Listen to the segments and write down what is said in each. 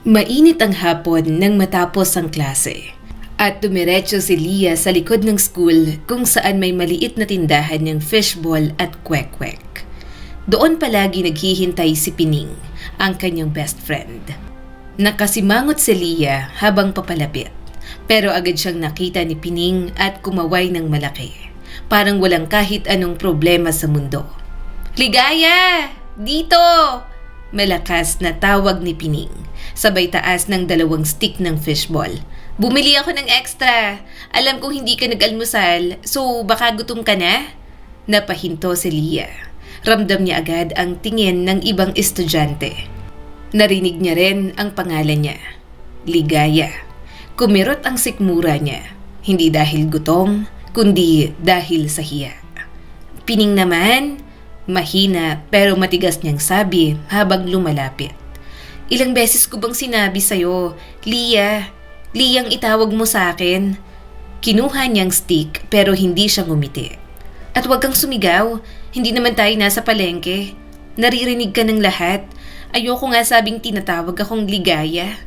Mainit ang hapon nang matapos ang klase. At dumiretso si Leah sa likod ng school kung saan may maliit na tindahan ng fishball at kwek-kwek. Doon palagi naghihintay si Pining, ang kanyang best friend. Nakasimangot si Leah habang papalapit, pero agad siyang nakita ni Pining at kumaway ng malaki. Parang walang kahit anong problema sa mundo. "Ligaya! Dito!" Malakas na tawag ni Pining, sabay taas ng 2 stick ng fishball. "Bumili ako ng extra. Alam kong hindi ka nag-almusal, so baka gutom ka na?" Napahinto si Leah. Ramdam niya agad ang tingin ng ibang estudyante. Narinig niya rin ang pangalan niya, Ligaya. Kumirot ang sikmura niya, hindi dahil gutom, kundi dahil sa hiya. "Pining naman," mahina pero matigas niyang sabi habang lumalapit. "Ilang beses ko bang sinabi sa'yo, Leah, Leah ang itawag mo sa akin?" Kinuha niyang stick pero hindi siya ngumiti. "At huwag kang sumigaw, hindi naman tayo nasa palengke. Naririnig ka ng lahat. Ayoko nga sabing tinatawag akong Ligaya."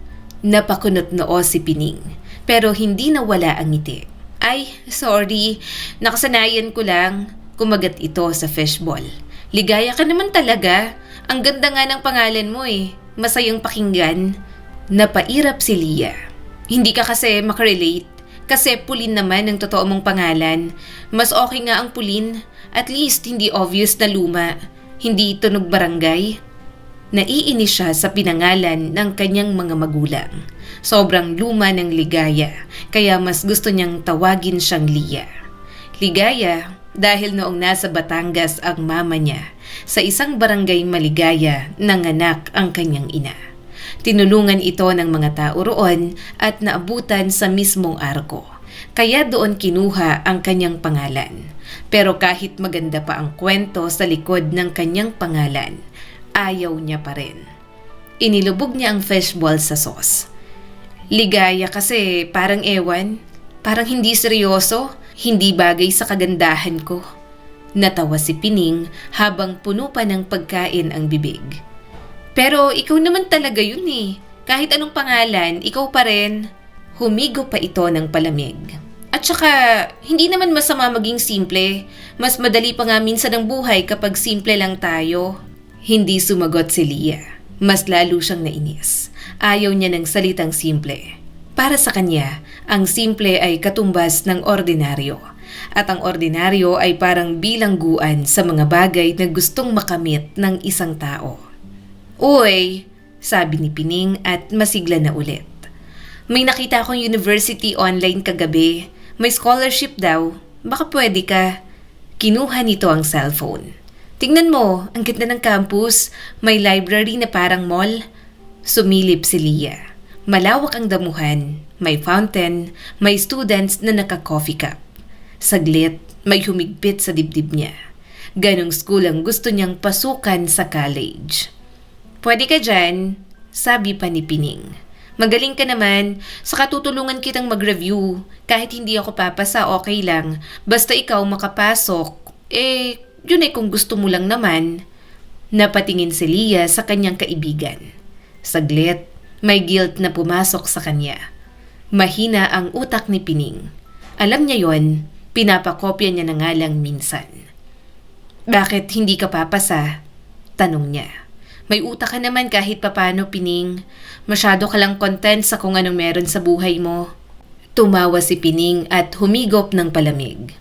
Napakunot noo si Pining pero hindi nawala ang ngiti. "Ay, sorry, nakasanayan ko lang." Kumagat ito sa fishball. "Ligaya ka naman talaga. Ang ganda nga ng pangalan mo eh. Masayang pakinggan." Napairap si Leah. "Hindi ka kasi makarelate. Kasi Pulin naman ang totoo mong pangalan. Mas okay nga ang Pulin. At least hindi obvious na luma. Hindi tunog barangay." Naiinis siya sa pinangalan ng kanyang mga magulang. Sobrang luma ng Ligaya, kaya mas gusto niyang tawagin siyang Leah. Ligaya dahil noong nasa Batangas ang mama niya, sa isang barangay maligaya nanganak ang kanyang ina. Tinulungan ito ng mga tao roon at naabutan sa mismong arko. Kaya doon kinuha ang kanyang pangalan. Pero kahit maganda pa ang kwento sa likod ng kanyang pangalan, ayaw niya pa rin. Inilubog niya ang fishball sa sauce. "Ligaya kasi parang ewan, parang hindi seryoso, hindi bagay sa kagandahan ko." Natawa si Pining habang puno pa ng pagkain ang bibig. "Pero ikaw naman talaga yun eh. Kahit anong pangalan, ikaw pa rin." Humigo pa ito ng palamig. "At saka, hindi naman masama maging simple. Mas madali pa nga minsan ang buhay kapag simple lang tayo." Hindi sumagot si Leah. Mas lalo siyang nainis. Ayaw niya ng salitang simple. Para sa kanya, ang simple ay katumbas ng ordinaryo. At ang ordinaryo ay parang bilangguan sa mga bagay na gustong makamit ng isang tao. "Uy," sabi ni Pining at masigla na ulit. "May nakita akong university online kagabi. May scholarship daw. Baka pwede ka." Kinuha nito ang cellphone. "Tingnan mo, ang ganda ng campus. May library na parang mall." Sumilip si Leah. Malawak ang damuhan, may fountain, may students na naka-coffee cup. Saglit, may humigpit sa dibdib niya. Ganong school ang gusto niyang pasukan sa college. "Pwede ka dyan," sabi pa ni Pining. "Magaling ka naman, saka tutulungan kitang mag-review. Kahit hindi ako papasa, okay lang. Basta ikaw makapasok. Yun ay kung gusto mo lang naman." Napatingin si Leah sa kanyang kaibigan. Saglit, may guilt na pumasok sa kanya. Mahina ang utak ni Pining. Alam niya yon, pinapakopya niya na nga lang minsan. "Bakit hindi ka papasa?" tanong niya. "May utak ka naman kahit papano, Pining. Masyado ka lang content sa kung anong meron sa buhay mo." Tumawa si Pining at humigop ng palamig.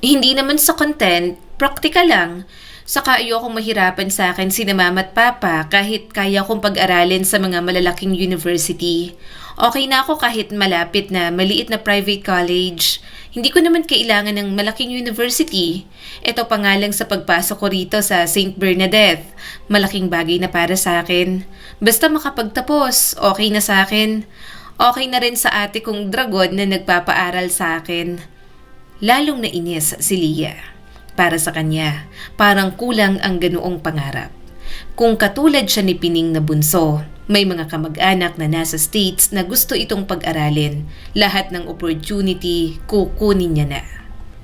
"Hindi naman sa content, praktikal lang. Saka ayokong mahirapan sa akin sina mama at papa kahit kaya kong pag-aralin sa mga malalaking university. Okay na ako kahit malapit na maliit na private college. Hindi ko naman kailangan ng malaking university. Ito pa nga lang sa pagpasok ko rito sa St. Bernadette. Malaking bagay na para sa akin. Basta makapagtapos, okay na sa akin. Okay na rin sa ate kong dragon na nagpapaaral sa akin." Lalong nainis si Leah. Para sa kanya, parang kulang ang ganoong pangarap. Kung katulad siya ni Pining na bunso, may mga kamag-anak na nasa States na gusto itong pag-aralin. Lahat ng opportunity, kukunin niya na.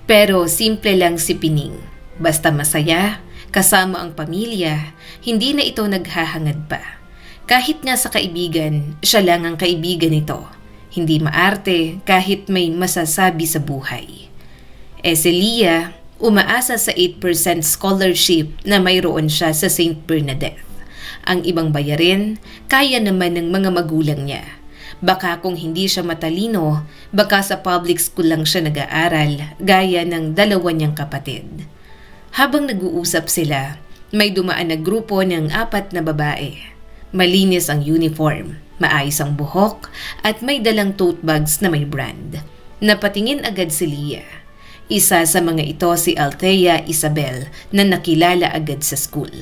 Pero simple lang si Pining. Basta masaya, kasama ang pamilya, hindi na ito naghahangad pa. Kahit nga sa kaibigan, siya lang ang kaibigan nito. Hindi maarte kahit may masasabi sa buhay. Si Leah, umaasa sa 8% scholarship na mayroon siya sa St. Bernadette. Ang ibang bayarin, kaya naman ng mga magulang niya. Baka kung hindi siya matalino, baka sa public school lang siya nag-aaral, gaya ng dalawa niyang kapatid. Habang nag-uusap sila, may dumaan na grupo ng 4 na babae. Malinis ang uniform, maayos ang buhok, at may dalang tote bags na may brand. Napatingin agad si Leah. Isa sa mga ito si Althea Isabel na nakilala agad sa school.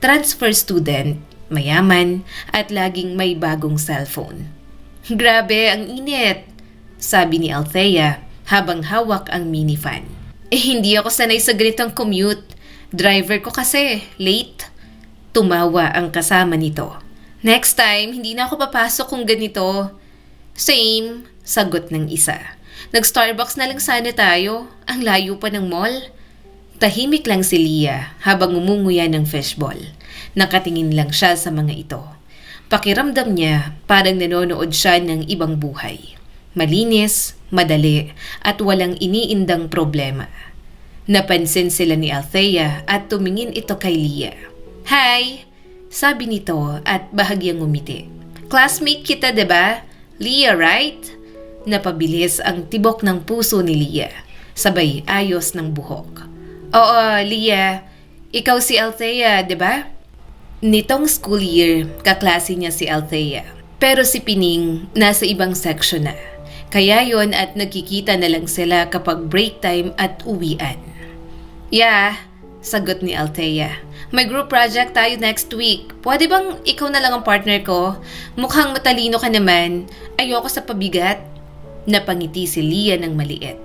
Transfer student, mayaman, at laging may bagong cellphone. Grabe, ang init, sabi ni Althea habang hawak ang minifan. Hindi ako sanay sa ganitong commute. Driver ko kasi, late. Tumawa ang kasama nito. Next time, hindi na ako papasok kung ganito. Same, sagot ng isa. Nag-Starbucks na lang sana tayo. Ang layo pa ng mall. Tahimik lang si Leah habang umunguya ng fishball. Nakatingin lang siya sa mga ito. Pakiramdam niya parang nanonood siya ng ibang buhay. Malinis, madali, at walang iniindang problema. Napansin sila ni Althea at tumingin ito kay Leah. Hi! Sabi nito at bahagyang ngumiti. Classmate kita, diba? Leah, right? Napabilis ang tibok ng puso ni Leah, sabay ayos ng buhok. Oo, Leah. Ikaw si Althea, diba? Nitong school year, kaklase niya si Althea. Pero si Pining, nasa ibang section na. Kaya yon at nagkikita na lang sila kapag break time at uwian. Yeah, sagot ni Althea. May group project tayo next week. Pwede bang ikaw na lang ang partner ko? Mukhang matalino ka naman. Ayoko sa pabigat. Napangiti si Leah ng maliit.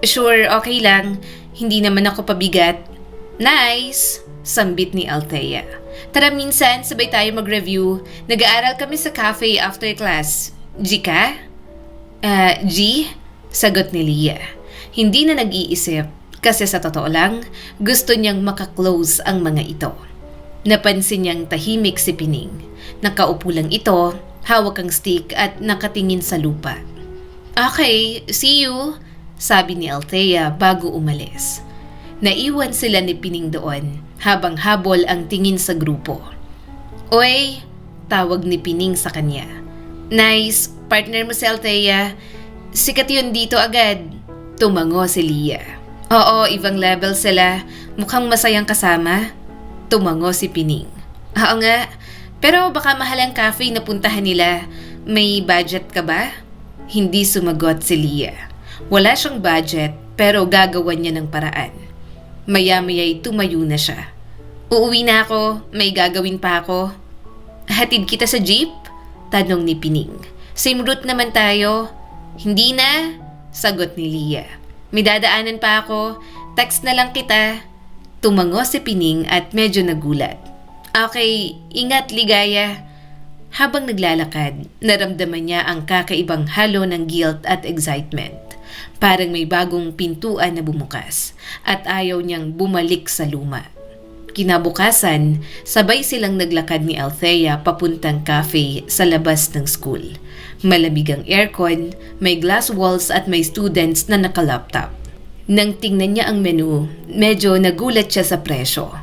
Sure, okay lang. Hindi naman ako pabigat. Nice! Sambit ni Althea. Tara minsan, sabay tayo mag-review. Nag-aaral kami sa cafe after class. G ka? G? Sagot ni Leah. Hindi na nag-iisip kasi sa totoo lang, gusto niyang makaklose ang mga ito. Napansin niyang tahimik si Pining. Nakaupo lang ito, hawak ang stick at nakatingin sa lupa. Okay, see you, sabi ni Althea bago umalis. Naiwan sila ni Pining doon habang habol ang tingin sa grupo. Oy, tawag ni Pining sa kanya. Nice, partner mo si Althea. Sikat yun dito agad. Tumango si Leah. Oo, ibang level sila. Mukhang masayang kasama. Tumango si Pining. Oo nga, pero baka mahal ang cafe na puntahan nila. May budget ka ba? Hindi sumagot si Leah. Wala siyang budget pero gagawan niya ng paraan. Maya-maya'y tumayo na siya. Uuwi na ako, may gagawin pa ako. Hatid kita sa jeep? Tanong ni Pining. Same route naman tayo. Hindi na, sagot ni Leah. May dadaanan pa ako, text na lang kita. Tumango si Pining at medyo nagulat. Okay, ingat ligaya. Habang naglalakad, naramdaman niya ang kakaibang halo ng guilt at excitement. Parang may bagong pintuan na bumukas at ayaw niyang bumalik sa luma. Kinabukasan, sabay silang naglakad ni Althea papuntang cafe sa labas ng school. Malamig ang aircon, may glass walls at may students na naka-laptop. Nang tingnan niya ang menu, medyo nagulat siya sa presyo.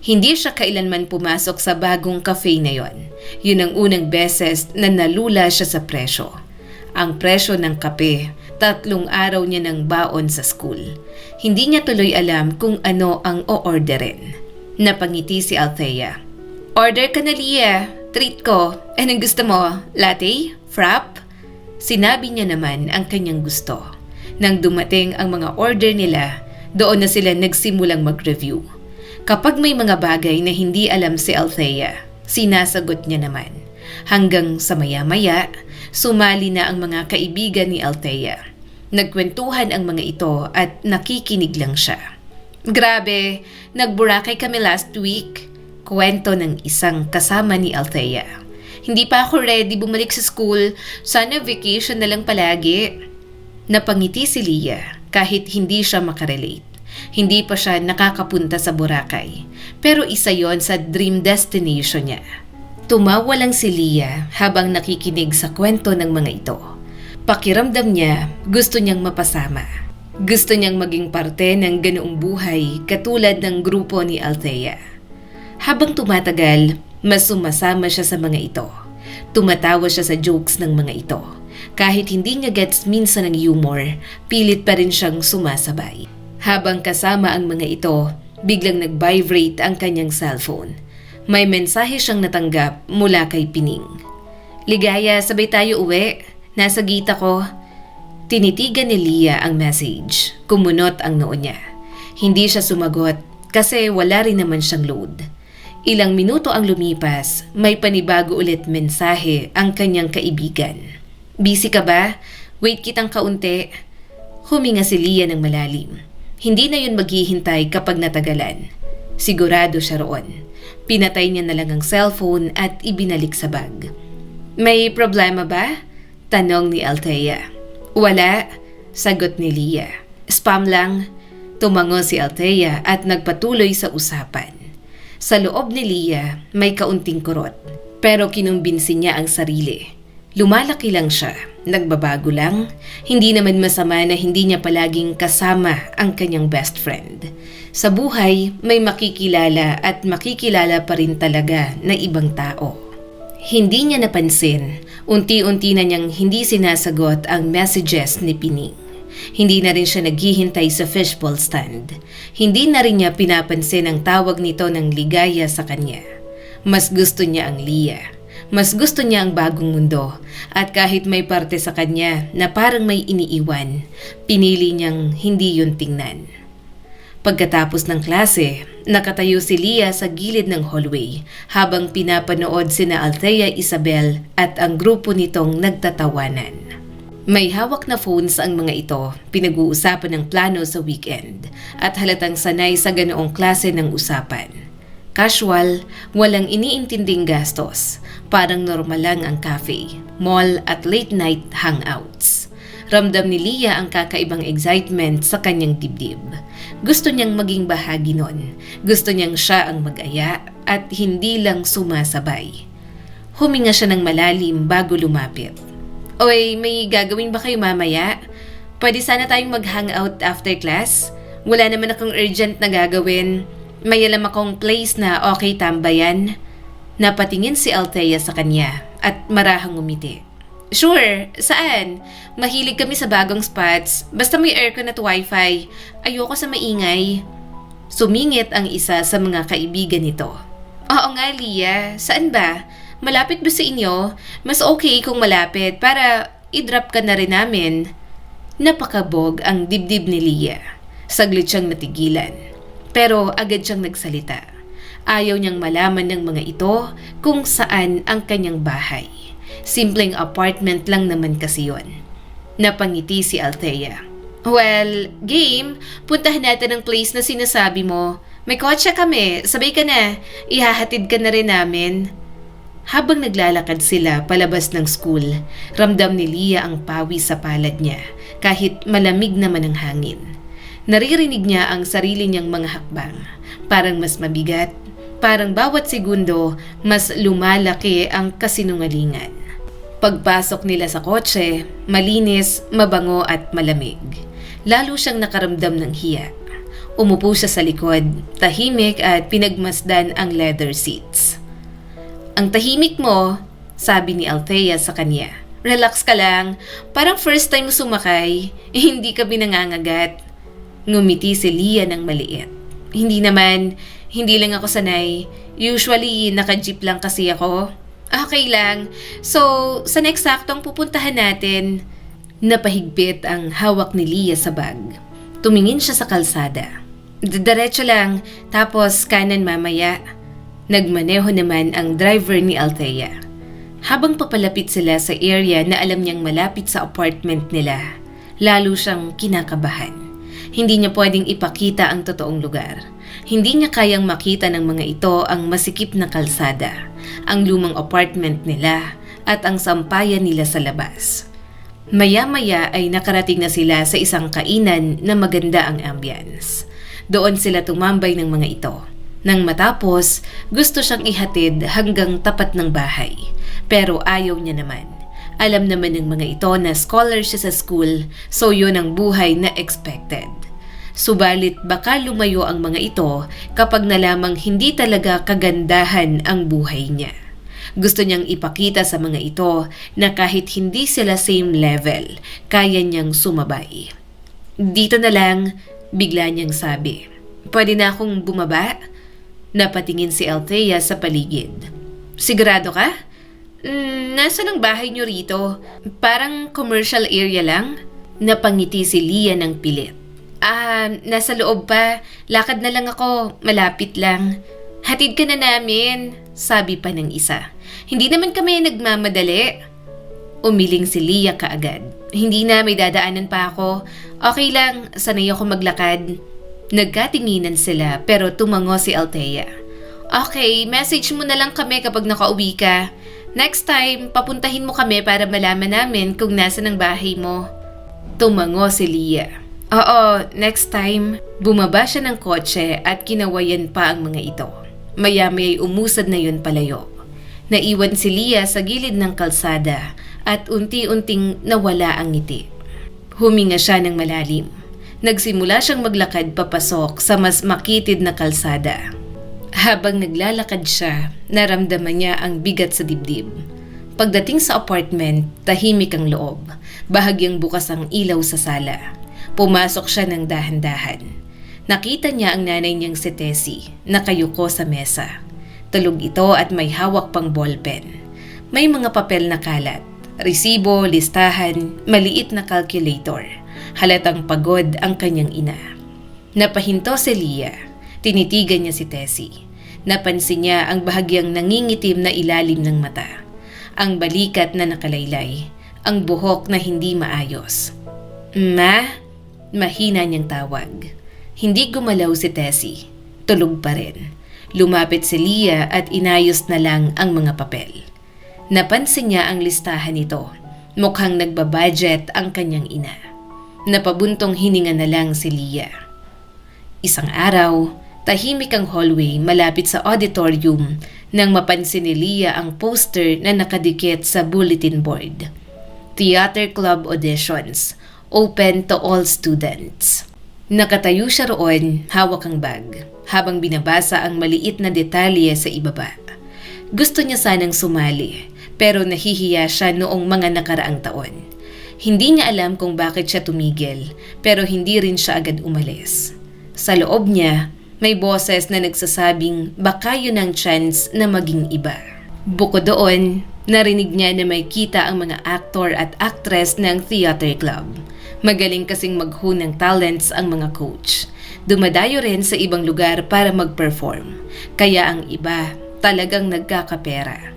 Hindi siya kailanman pumasok sa bagong cafe na yon. Yun ang unang beses na nalula siya sa presyo. Ang presyo ng kape, 3 araw niya ng baon sa school. Hindi niya tuloy alam kung ano ang o-orderin. Napangiti si Althea. Order ka na, Leah. Treat ko. Anong gusto mo? Latte? Frap? Sinabi niya naman ang kanyang gusto. Nang dumating ang mga order nila, doon na sila nagsimulang mag-review. Kapag may mga bagay na hindi alam si Althea, sinasagot niya naman. Hanggang sa maya-maya, sumali na ang mga kaibigan ni Althea. Nagkwentuhan ang mga ito at nakikinig lang siya. Grabe, nagburakay kami last week. Kwento ng isang kasama ni Althea. Hindi pa ako ready bumalik sa school. Sana vacation na lang palagi. Napangiti si Leah kahit hindi siya makarelate. Hindi pa siya nakakapunta sa Boracay. Pero isa yon sa dream destination niya. Tumawa lang si Leah habang nakikinig sa kwento ng mga ito. Pakiramdam niya, gusto niyang mapasama. Gusto niyang maging parte ng ganoong buhay katulad ng grupo ni Althea. Habang tumatagal, mas sumasama siya sa mga ito. Tumatawa siya sa jokes ng mga ito. Kahit hindi niya gets minsan ng humor, pilit pa rin siyang sumasabay. Habang kasama ang mga ito, biglang nag-vibrate ang kanyang cellphone. May mensahe siyang natanggap mula kay Pining. "Ligaya, sabay tayo uwi. Nasa gate ako." Tinitigan ni Leah ang message. Kumunot ang noo niya. Hindi siya sumagot kasi wala rin naman siyang load. Ilang minuto ang lumipas, may panibago ulit mensahe ang kanyang kaibigan. "Busy ka ba? Wait kitang kaunti." Huminga si Leah ng malalim. Hindi na yun maghihintay kapag natagalan. Sigurado siya roon. Pinatay niya na lang ang cellphone at ibinalik sa bag. "May problema ba?" tanong ni Althea. "Wala," sagot ni Leah. "Spam lang." Tumango si Althea at nagpatuloy sa usapan. Sa loob ni Leah, may kaunting kurot. Pero kinumbinsi niya ang sarili. Lumalaki lang siya, nagbabago lang. Hindi naman masama na hindi niya palaging kasama ang kanyang best friend. Sa buhay, may makikilala at makikilala pa rin talaga na ibang tao. Hindi niya napansin, unti-unti na niyang hindi sinasagot ang messages ni Pining. Hindi na rin siya naghihintay sa fishbowl stand. Hindi na rin niya pinapansin ang tawag nito ng ligaya sa kanya. Mas gusto niya ang Leah. Mas gusto niya ang bagong mundo. At kahit may parte sa kanya na parang may iniiwan, pinili niyang hindi yun tingnan. Pagkatapos ng klase, nakatayo si Leah sa gilid ng hallway habang pinapanood sina Althea Isabel at ang grupo nitong nagtatawanan. May hawak na phones ang mga ito, pinag-uusapan ng plano sa weekend at halatang sanay sa ganoong klase ng usapan. Casual, walang iniintinding gastos, parang normal lang ang cafe, mall at late night hangouts. Ramdam ni Leah ang kakaibang excitement sa kanyang dibdib. Gusto niyang maging bahagi nun. Gusto niyang siya ang mag-aya at hindi lang sumasabay. Huminga siya ng malalim bago lumapit. "Oy, may gagawin ba kayo mamaya? Pwede sana tayong mag-hangout after class? Wala naman akong urgent na gagawin. May alam akong place na okay tambayan." Napatingin si Althea sa kanya at marahang umiti. "Sure, saan? Mahilig kami sa bagong spots. Basta may aircon at wifi. Ayoko sa maingay." Sumingit ang isa sa mga kaibigan nito. "Oo nga, Leah. Saan ba? Malapit ba sa inyo? Mas okay kung malapit para i-drop ka na rin namin." Napakabog ang dibdib ni Leah. Saglit siyang natigilan. Pero agad siyang nagsalita. Ayaw niyang malaman ng mga ito kung saan ang kanyang bahay. Simpleng apartment lang naman kasi yun. Napangiti si Althea. "Well, game. Puntahan natin ang place na sinasabi mo. May kotse kami. Sabay ka na. Ihahatid ka na rin namin." Habang naglalakad sila palabas ng school, ramdam ni Leah ang pawis sa palad niya kahit malamig naman ang hangin. Naririnig niya ang sarili niyang mga hakbang. Parang mas mabigat. Parang bawat segundo, mas lumalaki ang kasinungalingan. Pagpasok nila sa kotse, malinis, mabango at malamig. Lalo siyang nakaramdam ng hiya. Umupo siya sa likod, tahimik at pinagmasdan ang leather seats. "Ang tahimik mo," sabi ni Althea sa kanya. "Relax ka lang, parang first time sumakay, hindi ka binangangagat." Ngumiti si Leah ng maliit. Hindi lang ako sanay. Usually, naka-jeep lang kasi ako." "Okay lang. So, sa next saktong pupuntahan natin." Napahigpit ang hawak ni Leah sa bag. Tumingin siya sa kalsada. "Diretso lang, tapos kanan mamaya." Nagmaneho naman ang driver ni Althea. Habang papalapit sila sa area na alam niyang malapit sa apartment nila, lalo siyang kinakabahan. Hindi niya pwedeng ipakita ang totoong lugar. Hindi niya kayang makita ng mga ito ang masikip na kalsada, ang lumang apartment nila at ang sampayan nila sa labas. Maya-maya ay nakarating na sila sa isang kainan na maganda ang ambience. Doon sila tumambay ng mga ito. Nang matapos, gusto siyang ihatid hanggang tapat ng bahay. Pero ayaw niya naman. Alam naman ng mga ito na scholar siya sa school, so yun ang buhay na expected. Subalit baka lumayo ang mga ito kapag nalamang hindi talaga kagandahan ang buhay niya. Gusto niyang ipakita sa mga ito na kahit hindi sila same level, kaya niyang sumabay. Dito na lang, bigla niyang sabi. Pwede na akong bumaba? Napatingin si Althea sa paligid. Sigurado ka? Nasaan ang bahay niyo rito? Parang commercial area lang? Napangiti si Leah ng pilit. Nasa loob pa. Lakad na lang ako. Malapit lang. Hatid ka na namin, sabi pa ng isa. Hindi naman kami nagmamadali. Umiling si Leah kaagad. Hindi na, may dadaanan pa ako. Okay lang, sanay ako maglakad. Nagkatinginan sila pero tumango si Althea. Okay, message mo na lang kami kapag nakauwi ka. Next time, papuntahin mo kami para malaman namin kung nasa ng bahay mo. Tumango si Leah. Oo, next time. Bumaba siya ng kotse at kinawayan pa ang mga ito. Maya-maya'y umusad na yun palayo. Naiwan si Leah sa gilid ng kalsada at unti-unting nawala ang ngiti. Huminga siya ng malalim. Nagsimula siyang maglakad papasok sa mas makitid na kalsada. Habang naglalakad siya, naramdaman niya ang bigat sa dibdib. Pagdating sa apartment, tahimik ang loob. Bahagyang bukas ang ilaw sa sala. Pumasok siya ng dahan-dahan. Nakita niya ang nanay niyang si Tessie, nakayuko sa mesa. Tulog ito at may hawak pang ballpen. May mga papel na kalat, resibo, listahan, maliit na calculator. Halatang pagod ang kanyang ina. Napahinto si Leah. Tinitigan niya si Tessie. Napansin niya ang bahagyang nangingitim na ilalim ng mata. Ang balikat na nakalaylay. Ang buhok na hindi maayos. Ma? Mahina niyang tawag. Hindi gumalaw si Tessie. Tulog pa rin. Lumapit si Leah at inayos na lang ang mga papel. Napansin niya ang listahan nito. Mukhang nagbabudget ang kanyang ina. Napabuntong hininga na lang si Leah. Isang araw, tahimik ang hallway malapit sa auditorium nang mapansin ni Leah ang poster na nakadikit sa bulletin board. Theater Club Auditions. Open to all students. Nakatayo siya roon, hawak ang bag, habang binabasa ang maliit na detalye sa ibaba. Gusto niya sanang sumali, pero nahihiya siya noong mga nakaraang taon. Hindi niya alam kung bakit siya tumigil, pero hindi rin siya agad umalis. Sa loob niya, may boses na nagsasabing baka yun ang chance na maging iba. Bukod doon, narinig niya na may kita ang mga aktor at aktres ng theater club. Magaling kasing maghu ng talents ang mga coach. Dumadayo rin sa ibang lugar para mag-perform. Kaya ang iba talagang nagkakapera.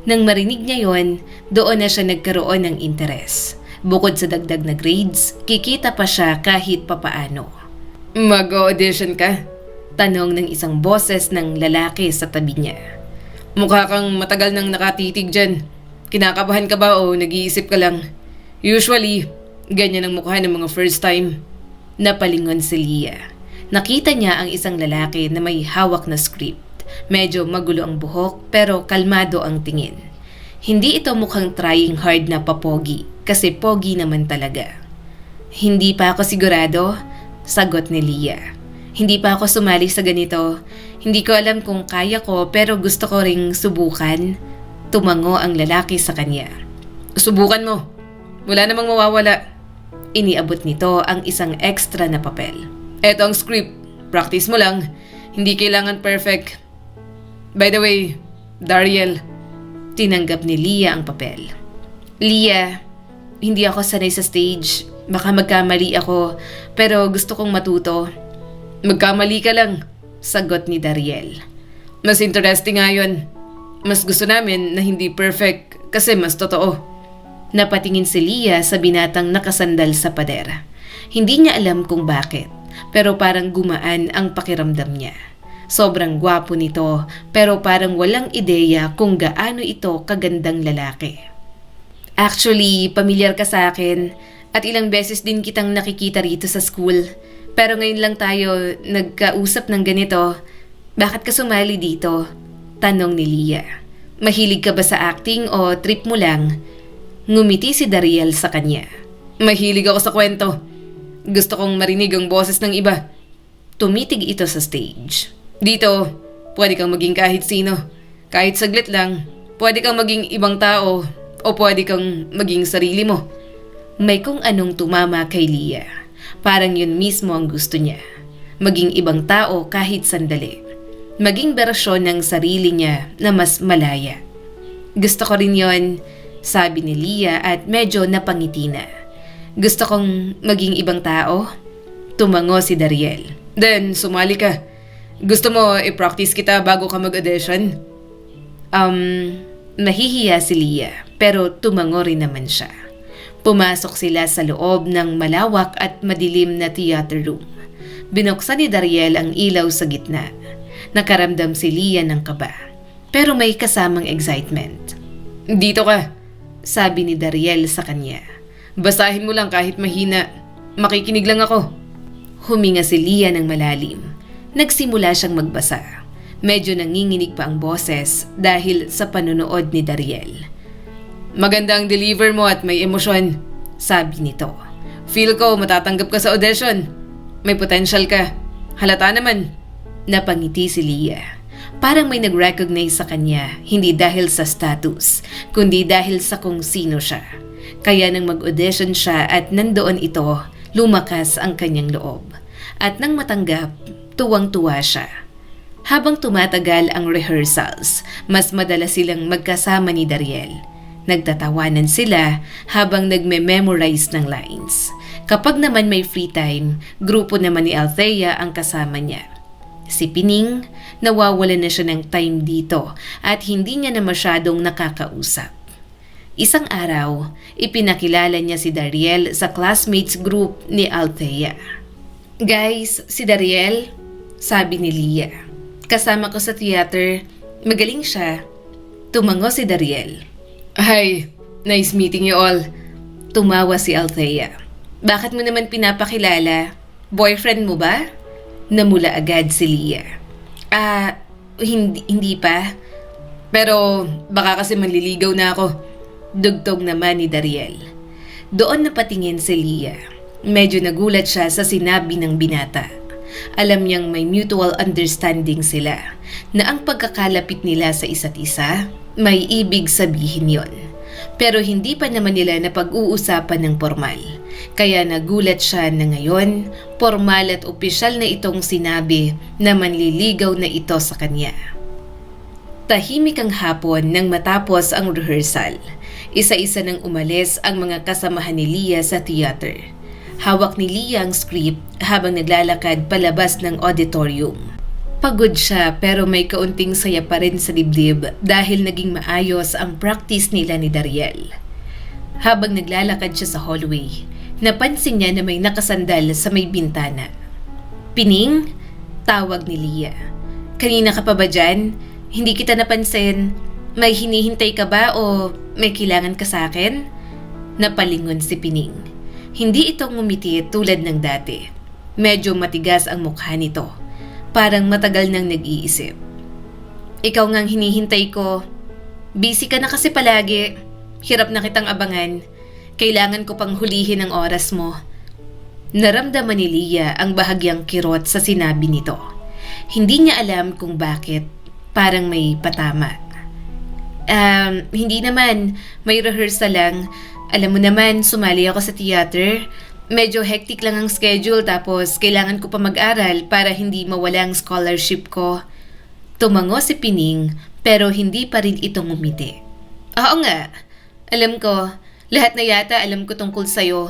Nang marinig niya yon, doon na siya nagkaroon ng interes. Bukod sa dagdag na grades, kikita pa siya kahit papaano. Mag-audition ka? Tanong ng isang boses ng lalaki sa tabi niya. Mukha kang matagal nang nakatitig dyan. Kinakabahan ka ba o nag-iisip ka lang? Usually, ganyan ang mukha ng mga first time. Napalingon si Leah. Nakita niya ang isang lalaki na may hawak na script. Medyo magulo ang buhok pero kalmado ang tingin. Hindi ito mukhang trying hard na papogi kasi pogi naman talaga. Hindi pa ako sigurado, sagot ni Leah. Hindi pa ako sumali sa ganito. Hindi ko alam kung kaya ko pero gusto ko ring subukan. Tumango ang lalaki sa kanya. Subukan mo. Wala namang mawawala. Iniabot nito ang isang extra na papel. Eto ang script. Practice mo lang. Hindi kailangan perfect. By the way, Dariel. Tinanggap ni Leah ang papel. Leah, hindi ako sanay sa stage. Baka magkamali ako, pero gusto kong matuto. Magkamali ka lang, sagot ni Dariel. Mas interesting nga yun. Mas gusto namin na hindi perfect kasi mas totoo. Napatingin si Leah sa binatang nakasandal sa pader. Hindi niya alam kung bakit, pero parang gumaan ang pakiramdam niya. Sobrang gwapo nito, pero parang walang ideya kung gaano ito kagandang lalaki. Actually, pamilyar ka sa akin at ilang beses din kitang nakikita rito sa school. Pero ngayon lang tayo nagkausap ng ganito. Bakit ka sumali dito? Tanong ni Lia. Mahilig ka ba sa acting o trip mo lang? Ngumiti si Dariel sa kanya. Mahilig ako sa kwento. Gusto kong marinig ang boses ng iba. Tumitig ito sa stage. Dito, pwede kang maging kahit sino. Kahit saglit lang, pwede kang maging ibang tao o pwede kang maging sarili mo. May kung anong tumama kay Lia. Parang yun mismo ang gusto niya. Maging ibang tao kahit sandali. Maging bersyon ng sarili niya na mas malaya. Gusto ko rin yon, sabi ni Lia at medyo napangiti na. Gusto kong maging ibang tao? Tumango si Dariel. Then, sumali ka. Gusto mo i-practice kita bago ka mag-audition? Nahihiya si Lia pero tumango rin naman siya. Pumasok sila sa loob ng malawak at madilim na theater room. Binuksan ni Dariel ang ilaw sa gitna. Nakaramdam si Lia ng kaba, pero may kasamang excitement. Dito ka, sabi ni Dariel sa kanya. Basahin mo lang kahit mahina. Makikinig lang ako. Huminga si Lia ng malalim. Nagsimula siyang magbasa. Medyo nanginginig pa ang boses dahil sa panunood ni Dariel. Maganda ang deliver mo at may emosyon, sabi nito. Feel ko matatanggap ka sa audition. May potential ka. Halata naman. Napangiti si Lia. Parang may nag-recognize sa kanya, hindi dahil sa status, kundi dahil sa kung sino siya. Kaya nang mag-audition siya at nandoon ito, lumakas ang kanyang loob. At nang matanggap, tuwang-tuwa siya. Habang tumatagal ang rehearsals, mas madalas silang magkasama ni Dariel. Nagtatawanan sila habang nagme-memorize ng lines. Kapag naman may free time, grupo naman ni Althea ang kasama niya. Si Pining, nawawala na siya ng time dito at hindi niya na masyadong nakakausap. Isang araw, ipinakilala niya si Dariel sa classmates group ni Althea. Guys, si Dariel, sabi ni Lia. Kasama ko sa theater, magaling siya. Tumango si Dariel. Hi, nice meeting you all. Tumawa si Althea. Bakit mo naman pinapakilala? Boyfriend mo ba? Namula agad si Lia. Hindi pa. Pero baka kasi manliligaw na ako. Dugtog naman ni Dariel. Doon napatingin si Lia. Medyo nagulat siya sa sinabi ng binata. Alam niyang may mutual understanding sila na ang pagkakalapit nila sa isa't isa may ibig sabihin yon. Pero hindi pa naman nila napag-uusapan ng formal. Kaya nagulat siya na ngayon, formal at opisyal na itong sinabi na manliligaw na ito sa kanya. Tahimik ang hapon nang matapos ang rehearsal. Isa-isa nang umalis ang mga kasamahan ni Lia sa theater. Hawak ni Lia ang script habang naglalakad palabas ng auditorium. Pagod siya pero may kaunting saya pa rin sa dibdib dahil naging maayos ang practice nila ni Dariel. Habang naglalakad siya sa hallway, napansin niya na may nakasandal sa may bintana. Pining? Tawag ni Lia. Kanina ka pa ba dyan? Hindi kita napansin. May hinihintay ka ba o may kailangan ka sa akin? Napalingon si Pining. Hindi ito ngumiti tulad ng dati. Medyo matigas ang mukha nito. Parang matagal nang nag-iisip. Ikaw ngang hinihintay ko. Busy ka na kasi palagi. Hirap na kitang abangan. Kailangan ko pang hulihin ang oras mo. Naramdaman ni Lia ang bahagyang kirot sa sinabi nito. Hindi niya alam kung bakit. Parang may patama. Hindi naman. May rehearsal lang. Alam mo naman, sumali ako sa theater. Medyo hectic lang ang schedule tapos kailangan ko pa mag-aral para hindi mawala ang scholarship ko. Tumango si Pining pero hindi pa rin ito ngumiti. Oo nga, alam ko, lahat na yata alam ko tungkol sa'yo.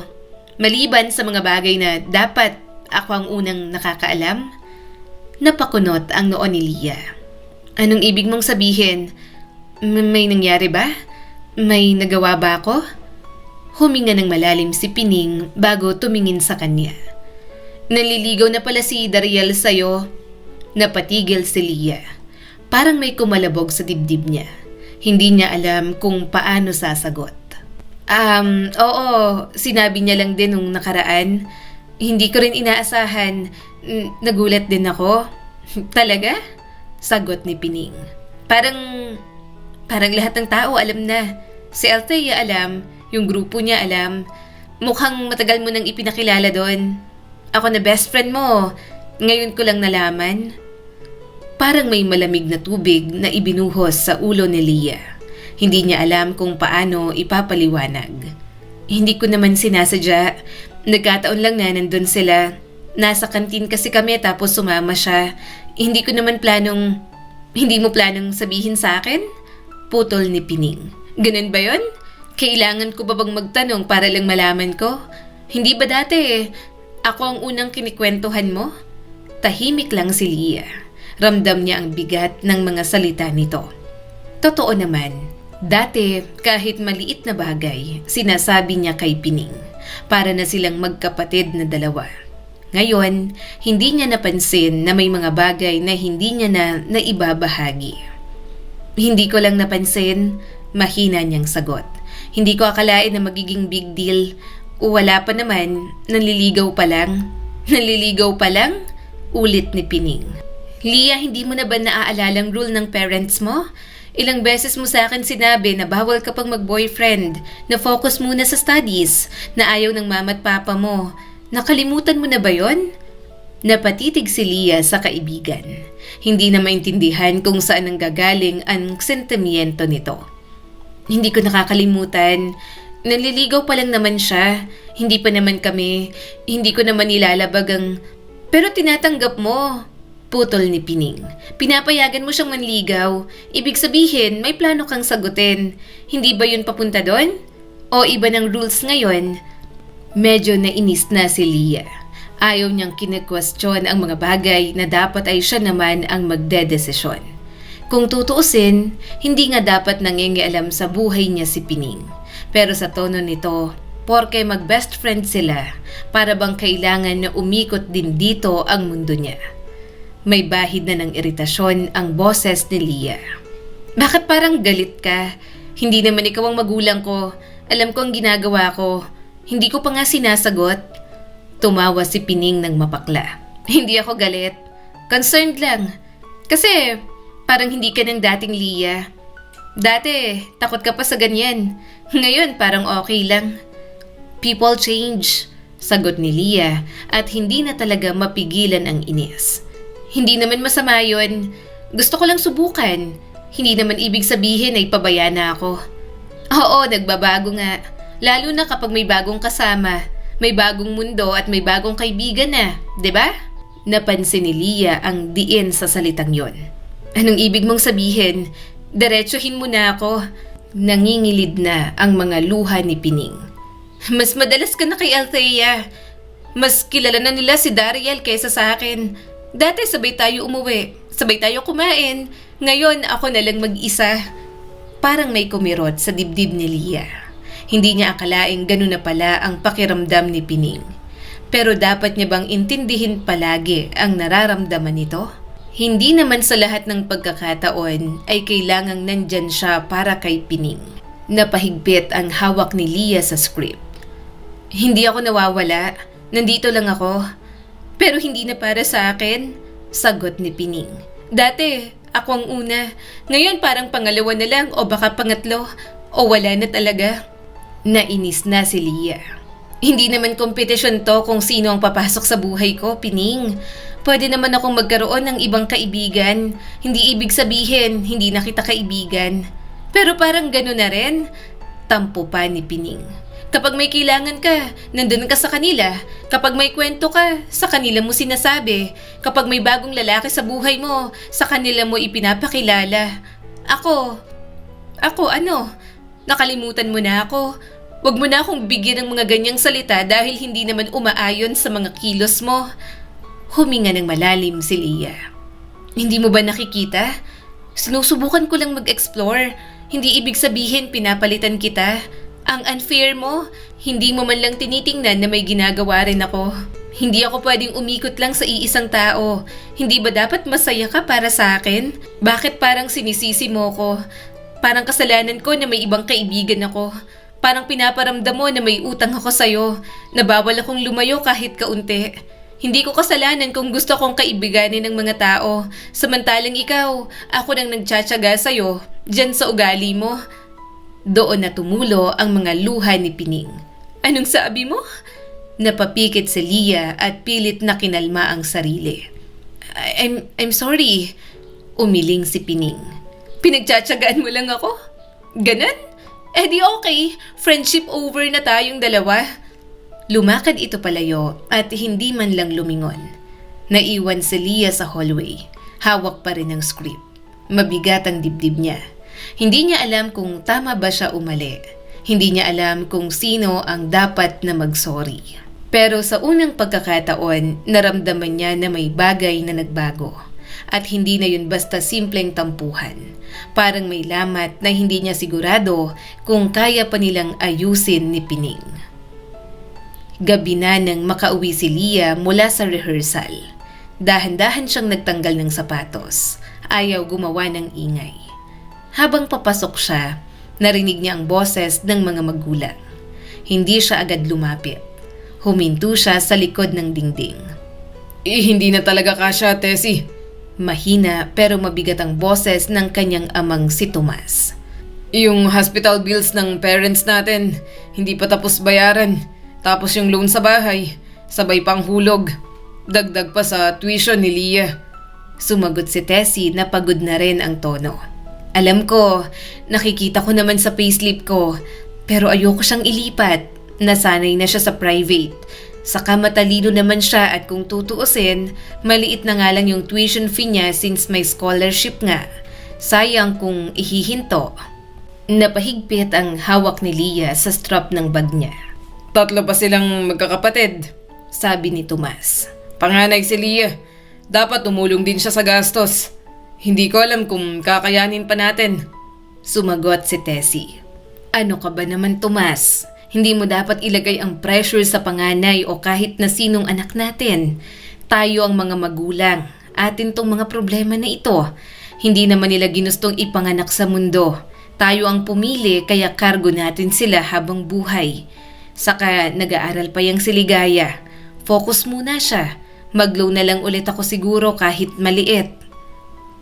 Maliban sa mga bagay na dapat ako ang unang nakakaalam. Napakunot ang noo ni Lia. Anong ibig mong sabihin? May nangyari ba? May nagawa ba ako? Huminga ng malalim si Pining bago tumingin sa kanya. Naliligaw na pala si Dariel sa'yo. Napatigil si Lia. Parang may kumalabog sa dibdib niya. Hindi niya alam kung paano sasagot. Oo, sinabi niya lang din nung nakaraan. Hindi ko rin inaasahan. Nagulat din ako. Talaga? Sagot ni Pining. Parang lahat ng tao alam na. Si Althea alam, yung grupo niya alam. Mukhang matagal mo nang ipinakilala doon. Ako na best friend mo, ngayon ko lang nalaman. Parang may malamig na tubig na ibinuhos sa ulo ni Leah. Hindi niya alam kung paano ipapaliwanag. Hindi ko naman sinasadya. Nagkataon lang na nandun sila. Nasa kantin kasi kami tapos sumama siya. Hindi mo planong sabihin sa akin? Putol ni Pining. Ganun ba yun? Kailangan ko ba bang magtanong para lang malaman ko? Hindi ba dati ako ang unang kinikwentuhan mo? Tahimik lang si Leah. Ramdam niya ang bigat ng mga salita nito. Totoo naman, dati kahit maliit na bagay, sinasabi niya kay Pining. Para na silang magkapatid na dalawa. Ngayon, hindi niya napansin na may mga bagay na hindi niya na naibabahagi. Hindi ko lang napansin, mahina niyang sagot. Hindi ko akalain na magiging big deal. Wala pa naman, nanliligaw pa lang. Nanliligaw pa lang? Ulit ni Pining. Leah, hindi mo na ba naaalalang rule ng parents mo? Ilang beses mo sa akin sinabi na bawal ka pang mag-boyfriend, na focus muna sa studies, na ayaw ng mama at papa mo. Nakalimutan mo na ba yon? Napatitig si Leah sa kaibigan. Hindi na maintindihan kung saan nanggagaling ang sentimiento nito. Hindi ko nakakalimutan. Naliligaw pa lang naman siya. Hindi pa naman kami. Hindi ko naman nilalabag ang... Pero tinatanggap mo. Putol ni Pining. Pinapayagan mo siyang manligaw. Ibig sabihin, may plano kang sagutin. Hindi ba yun papunta doon? O iba ng rules ngayon? Medyo nainis na si Leah. Ayaw niyang kine-question ang mga bagay na dapat ay siya naman ang magdedesisyon. Kung tutuusin, hindi nga dapat nangingialam sa buhay niya si Pining. Pero sa tono nito, porke mag-best friend sila, para bang kailangan na umikot din dito ang mundo niya. May bahid na ng iritasyon ang boses ni Leah. Bakit parang galit ka? Hindi naman ikaw ang magulang ko. Alam ko ang ginagawa ko. Hindi ko pa nga sinasagot. Tumawa si Pining ng mapakla. Hindi ako galit. Concerned lang. Kasi parang hindi ka ng dating Leah. Dati, takot ka pa sa ganyan. Ngayon, parang okay lang. People change, sagot ni Leah at hindi na talaga mapigilan ang inis. Hindi naman masama yun. Gusto ko lang subukan. Hindi naman ibig sabihin ay pabaya na ako. Oo, nagbabago nga. Lalo na kapag may bagong kasama, may bagong mundo at may bagong kaibigan na, 'di ba? Napansin ni Leah ang diin sa salitang yon. Anong ibig mong sabihin? Diretsuhin mo na ako. Nangingilid na ang mga luha ni Pining. Mas madalas ka na kay Althea. Mas kilala na nila si Dariel kaysa sa akin. Dati sabay tayo umuwi, sabay tayo kumain. Ngayon ako na lang mag-isa. Parang may kumirot sa dibdib ni Leah. Hindi niya akalaing ganun na pala ang pakiramdam ni Pining. Pero dapat niya bang intindihin palagi ang nararamdaman nito? Hindi naman sa lahat ng pagkakataon ay kailangang nandyan siya para kay Pining. Napahigpit ang hawak ni Leah sa script. Hindi ako nawawala, nandito lang ako. Pero hindi na para sa akin, sagot ni Pining. Dati, ako ang una. Ngayon parang pangalawa na lang o baka pangatlo o wala na talaga. Nainis na si Leah. Hindi naman kompetisyon to kung sino ang papasok sa buhay ko, Pining. Pwede naman akong magkaroon ng ibang kaibigan. Hindi ibig sabihin, hindi na kita kaibigan. Pero parang gano'n na rin. Tampo pa ni Pining. Kapag may kailangan ka, nandun ka sa kanila. Kapag may kwento ka, sa kanila mo sinasabi. Kapag may bagong lalaki sa buhay mo, sa kanila mo ipinapakilala. Ako, ano? Nakalimutan mo na ako. Huwag mo na akong bigyan ng mga ganyang salita dahil hindi naman umaayon sa mga kilos mo. Huminga ng malalim si Leah. Hindi mo ba nakikita? Sinusubukan ko lang mag-explore. Hindi ibig sabihin pinapalitan kita. Ang unfair mo, hindi mo man lang tinitingnan na may ginagawa rin ako. Hindi ako pwedeng umikot lang sa iisang tao. Hindi ba dapat masaya ka para sa akin? Bakit parang sinisisi mo ko? Parang kasalanan ko na may ibang kaibigan ako. Parang pinaparamdam mo na may utang ako sa'yo. Na bawal akong lumayo kahit kaunti. Hindi ko kasalanan kung gusto kong kaibiganin ng mga tao. Samantalang ikaw, ako nang nagtsatsaga sa'yo, dyan sa ugali mo. Doon na tumulo ang mga luha ni Pining. Anong sabi mo? Napapikit si Lia at pilit na kinalma ang sarili. I'm sorry. Umiling si Pining. Pinagtsatsagaan mo lang ako? Ganon? Eh di okay, friendship over na tayong dalawa. Lumakad ito palayo at hindi man lang lumingon. Naiwan si Lia sa hallway. Hawak pa rin ang script. Mabigat ang dibdib niya. Hindi niya alam kung tama ba siya umali. Hindi niya alam kung sino ang dapat na mag-sorry. Pero sa unang pagkakataon, naramdaman niya na may bagay na nagbago. At hindi na yun basta simpleng tampuhan. Parang may lamat na hindi niya sigurado kung kaya pa nilang ayusin ni Pining. Gabi na nang makauwi si Lia mula sa rehearsal. Dahan-dahan siyang nagtanggal ng sapatos. Ayaw gumawa ng ingay. Habang papasok siya, narinig niya ang boses ng mga magulang. Hindi siya agad lumapit. Huminto siya sa likod ng dingding. Hindi na talaga kasya, Tessie. Mahina pero mabigat ang boses ng kanyang amang si Tomas. Yung hospital bills ng parents natin, hindi pa tapos bayaran. Tapos yung loan sa bahay, sabay pang hulog. Dagdag pa sa tuition ni Lia. Sumagot si Tessie na pagod na rin ang tono. Alam ko, nakikita ko naman sa payslip ko, pero ayoko siyang ilipat. Nasanay na siya sa private. Saka matalino naman siya at kung tutuusin, maliit na nga lang yung tuition fee niya since may scholarship nga. Sayang kung ihihinto. Napahigpit ang hawak ni Lia sa strap ng bag niya. 3 pa silang magkakapatid, sabi ni Tomas. Panganay si Lia. Dapat tumulong din siya sa gastos. Hindi ko alam kung kakayanin pa natin. Sumagot si Tessie. Ano ka ba naman, Tomas? Hindi mo dapat ilagay ang pressure sa panganay o kahit na sinong anak natin. Tayo ang mga magulang. Atin tong mga problema na ito. Hindi naman nila ginustong ipanganak sa mundo. Tayo ang pumili kaya kargo natin sila habang buhay. Saka nag-aaral pa yang si Ligaya. Focus muna siya. Mag-loan na lang ulit ako siguro kahit maliit.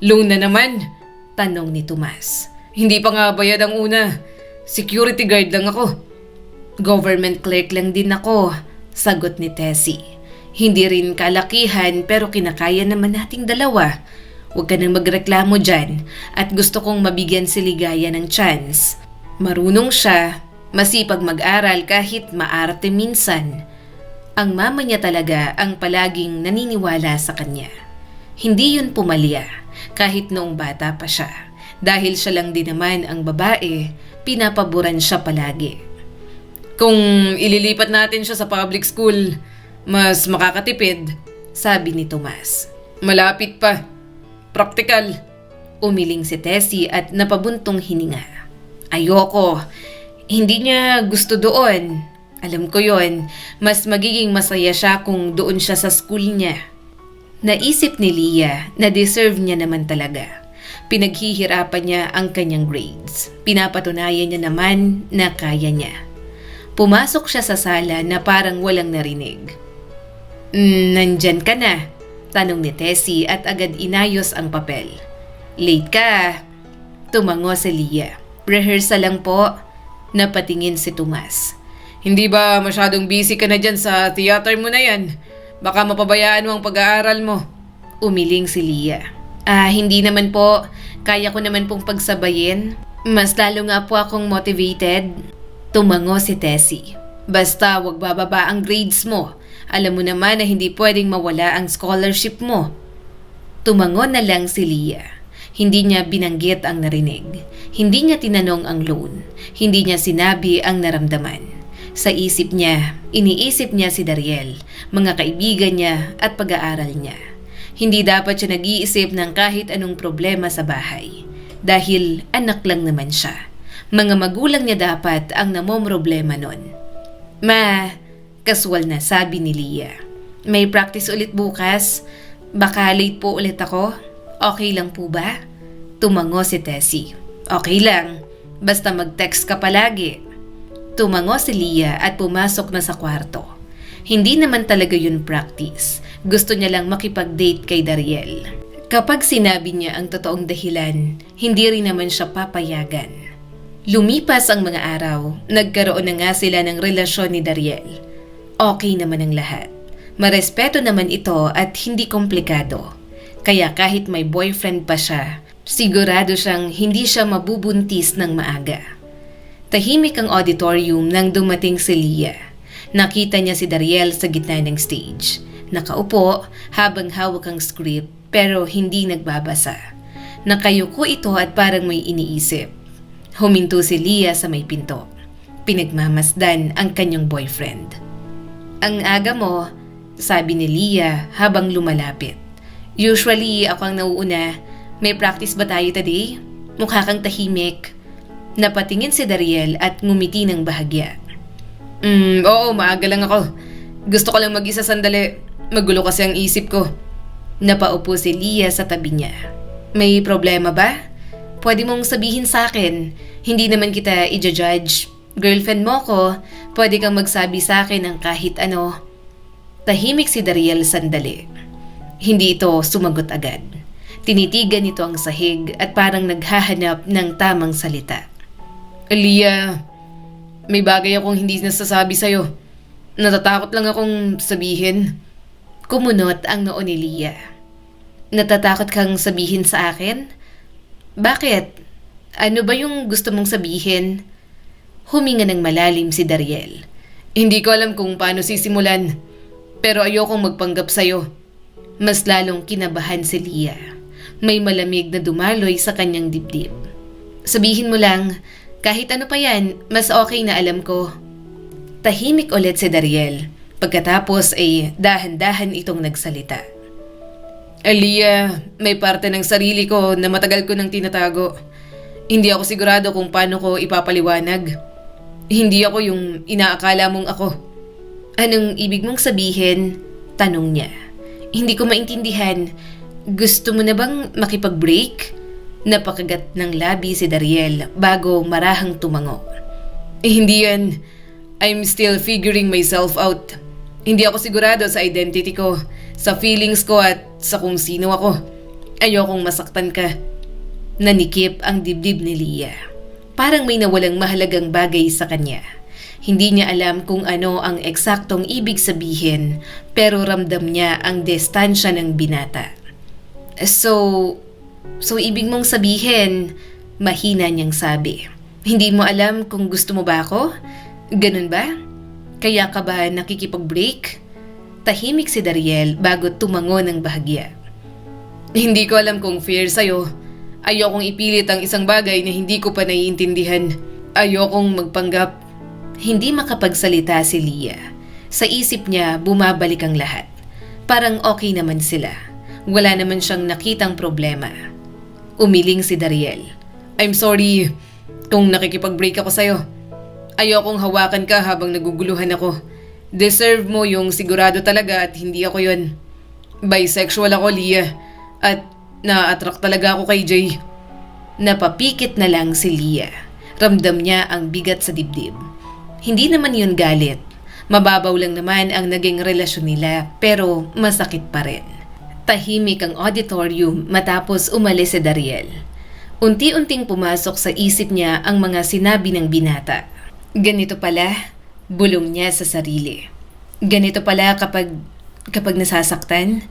Loan na naman? Tanong ni Tomas. Hindi pa nga bayad ang una. Security guard lang ako. Government clerk lang din ako. Sagot ni Tessie. Hindi rin kalakihan pero kinakaya naman nating dalawa. Huwag ka nang magreklamo dyan at gusto kong mabigyan si Ligaya ng chance. Marunong siya. Masipag mag-aral kahit maarte minsan. Ang mama niya talaga ang palaging naniniwala sa kanya. Hindi yun pumalya kahit noong bata pa siya. Dahil siya lang din naman ang babae, pinapaboran siya palagi. Kung ililipat natin siya sa public school, mas makakatipid, sabi ni Tomas. Malapit pa. Praktikal. Umiling si Tessie at napabuntong hininga. Ayoko. Hindi niya gusto doon. Alam ko yon. Mas magiging masaya siya kung doon siya sa school niya. Naisip ni Lia na deserve niya naman talaga. Pinaghihirapan niya ang kanyang grades. Pinapatunayan niya naman na kaya niya. Pumasok siya sa sala na parang walang narinig. Nandyan ka na? Tanong ni Tessie at agad inayos ang papel. Late ka. Tumango si Lia. Rehearsal lang po. Napatingin si Tomas. Hindi ba masyadong busy ka na dyan sa theater mo na yan? Baka mapabayaan mo ang pag-aaral mo. Umiling si Lia. Hindi naman po. Kaya ko naman pong pagsabayin. Mas lalo nga po akong motivated. Tumango si Tessie. Basta wag bababa ang grades mo. Alam mo naman na hindi pwedeng mawala ang scholarship mo. Tumango na lang si Lia. Hindi niya binanggit ang narinig. Hindi niya tinanong ang loan. Hindi niya sinabi ang naramdaman. Sa isip niya, iniisip niya si Dariel, mga kaibigan niya at pag-aaral niya. Hindi dapat siya nag-iisip ng kahit anong problema sa bahay. Dahil anak lang naman siya. Mga magulang niya dapat ang namomroblema nun. Ma, kaswal na sabi ni Lia. May practice ulit bukas. Baka late po ulit ako. Okay lang po ba? Tumango si Tessie. Okay lang. Basta mag-text ka palagi. Tumango si Lia at pumasok na sa kwarto. Hindi naman talaga yun practice. Gusto niya lang makipag-date kay Dariel. Kapag sinabi niya ang totoong dahilan, hindi rin naman siya papayagan. Lumipas ang mga araw, nagkaroon na nga sila ng relasyon ni Dariel. Okay naman ang lahat. Marespeto naman ito at hindi komplikado. Kaya kahit may boyfriend pa siya, sigurado siyang hindi siya mabubuntis ng maaga. Tahimik ang auditorium nang dumating si Leah. Nakita niya si Dariel sa gitna ng stage. Nakaupo habang hawak ang script pero hindi nagbabasa. Nakayuko ito at parang may iniisip. Huminto si Leah sa may pinto. Pinagmamasdan ang kanyang boyfriend. "Ang aga mo," sabi ni Leah habang lumalapit. "Usually ako ang nauuna. May practice ba tayo today? Mukha kang tahimik." Napatingin si Dariel at ngumiti ng bahagya. Oo, maaga lang ako. Gusto ko lang mag-isa sandali. Magulo kasi ang isip ko." Napaupo si Leah sa tabi niya. "May problema ba? Pwede mong sabihin sa akin. Hindi naman kita i-judge. Girlfriend mo ko, pwede kang magsabi sa akin ng kahit ano." Tahimik si Dariel sandali. Hindi ito sumagot agad. Tinitigan nito ang sahig at parang naghahanap ng tamang salita. "Leah, may bagay akong hindi nasasabi sa'yo. Natatakot lang akong sabihin." Kumunot ang noo ni Leah. "Natatakot kang sabihin sa akin? Bakit? Ano ba yung gusto mong sabihin?" Huminga ng malalim si Dariel. "Hindi ko alam kung paano sisimulan, pero ayokong magpanggap sa'yo." Mas lalong kinabahan si Leah. May malamig na dumaloy sa kanyang dibdib. "Sabihin mo lang, kahit ano pa yan, mas okay na alam ko." Tahimik ulit si Dariel. Pagkatapos ay dahan-dahan itong nagsalita. "Leah, may parte ng sarili ko na matagal ko nang tinatago. Hindi ako sigurado kung paano ko ipapaliwanag. Hindi ako yung inaakala mong ako." "Anong ibig mong sabihin?" tanong niya. "Hindi ko maintindihan. Gusto mo na bang makipag-break?" Napakagat ng labi si Dariel bago marahang tumango. Hindi yan. I'm still figuring myself out. Hindi ako sigurado sa identity ko, sa feelings ko at sa kung sino ako. Ayokong masaktan ka." Nanikip ang dibdib ni Leah. Parang may nawalang mahalagang bagay sa kanya. Hindi niya alam kung ano ang eksaktong ibig sabihin, pero ramdam niya ang distansya ng binata. So ibig mong sabihin, mahina niyang sabi, hindi mo alam kung gusto mo ba ako? Ganun ba? Kaya ka ba nakikipag-break? Tahimik si Dariel bago tumango ng bahagya. "Hindi ko alam kung fair sa'yo. Ayokong ipilit ang isang bagay na hindi ko pa naiintindihan. Ayokong magpanggap." Hindi makapagsalita si Leah. Sa isip niya, bumabalik ang lahat. Parang okay naman sila. Wala naman siyang nakitang problema. Umiling si Dariel. "I'm sorry kung nakikipag-break ako sa'yo. Ayokong hawakan ka habang naguguluhan ako. Deserve mo yung sigurado talaga at hindi ako yun. Bisexual ako, Leah. At na-attract talaga ako kay Jay." Napapikit na lang si Leah. Ramdam niya ang bigat sa dibdib. Hindi naman yun galit. Mababaw lang naman ang naging relasyon nila pero masakit pa rin. Tahimik ang auditorium matapos umalis si Dariel. Unti-unting pumasok sa isip niya ang mga sinabi ng binata. Ganito pala, bulong niya sa sarili. Ganito pala kapag nasasaktan.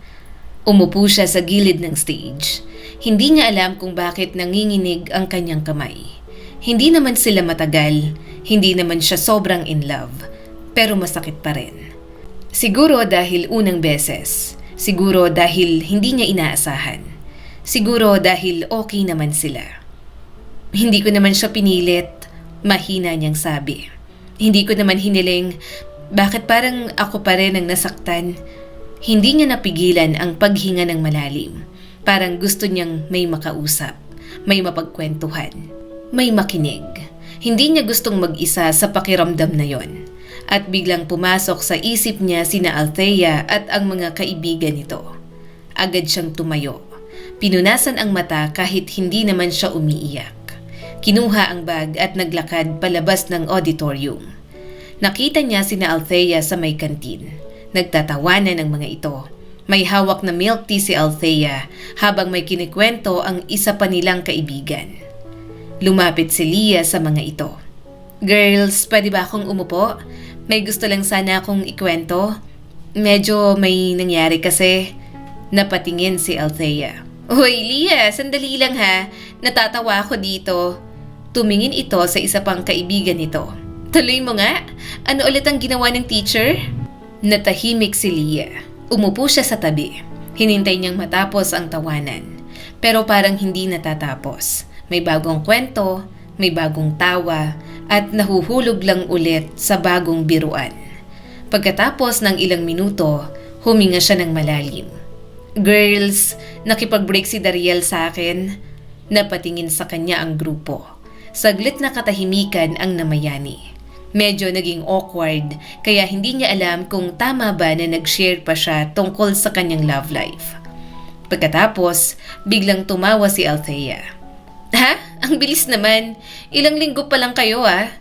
Umupo siya sa gilid ng stage. Hindi niya alam kung bakit nanginginig ang kanyang kamay. Hindi naman sila matagal, hindi naman siya sobrang in love, pero masakit pa rin. Siguro dahil unang beses, siguro dahil hindi niya inaasahan, siguro dahil okay naman sila. Hindi ko naman siya pinilit, mahina niyang sabi. Hindi ko naman hiniling, bakit parang ako pa rin ang nasaktan? Hindi niya napigilan ang paghinga ng malalim. Parang gusto niyang may makausap, may mapagkwentuhan, may makinig. Hindi niya gustong mag-isa sa pakiramdam na yon. At biglang pumasok sa isip niya sina Althea at ang mga kaibigan nito. Agad siyang tumayo. Pinunasan ang mata kahit hindi naman siya umiiyak. Kinuha ang bag at naglakad palabas ng auditorium. Nakita niya sina Althea sa may kantin. Nagtatawanan ang mga ito. May hawak na milk tea si Althea habang may kinikwento ang isa pa nilang kaibigan. Lumapit si Leah sa mga ito. Girls, pwede ba akong umupo? May gusto lang sana akong ikwento. Medyo may nangyari kasi. Napatingin si Althea. Hoy Leah, sandali lang ha. Natatawa ako dito. Tumingin ito sa isa pang kaibigan nito. Tuloy mo nga. Ano ulit ang ginawa ng teacher? Natahimik si Leah. Umupo siya sa tabi. Hinintay niyang matapos ang tawanan. Pero parang hindi natatapos. May bagong kwento, may bagong tawa, at nahuhulog lang ulit sa bagong biruan. Pagkatapos ng ilang minuto, huminga siya ng malalim. Girls, nakipag-break si Dariel sa akin. Napatingin sa kanya ang grupo. Saglit na katahimikan ang namayani. Medyo naging awkward kaya hindi niya alam kung tama ba na nag-share pa siya tungkol sa kanyang love life. Pagkatapos, biglang tumawa si Althea. Ha? Ang bilis naman. Ilang linggo pa lang kayo ah.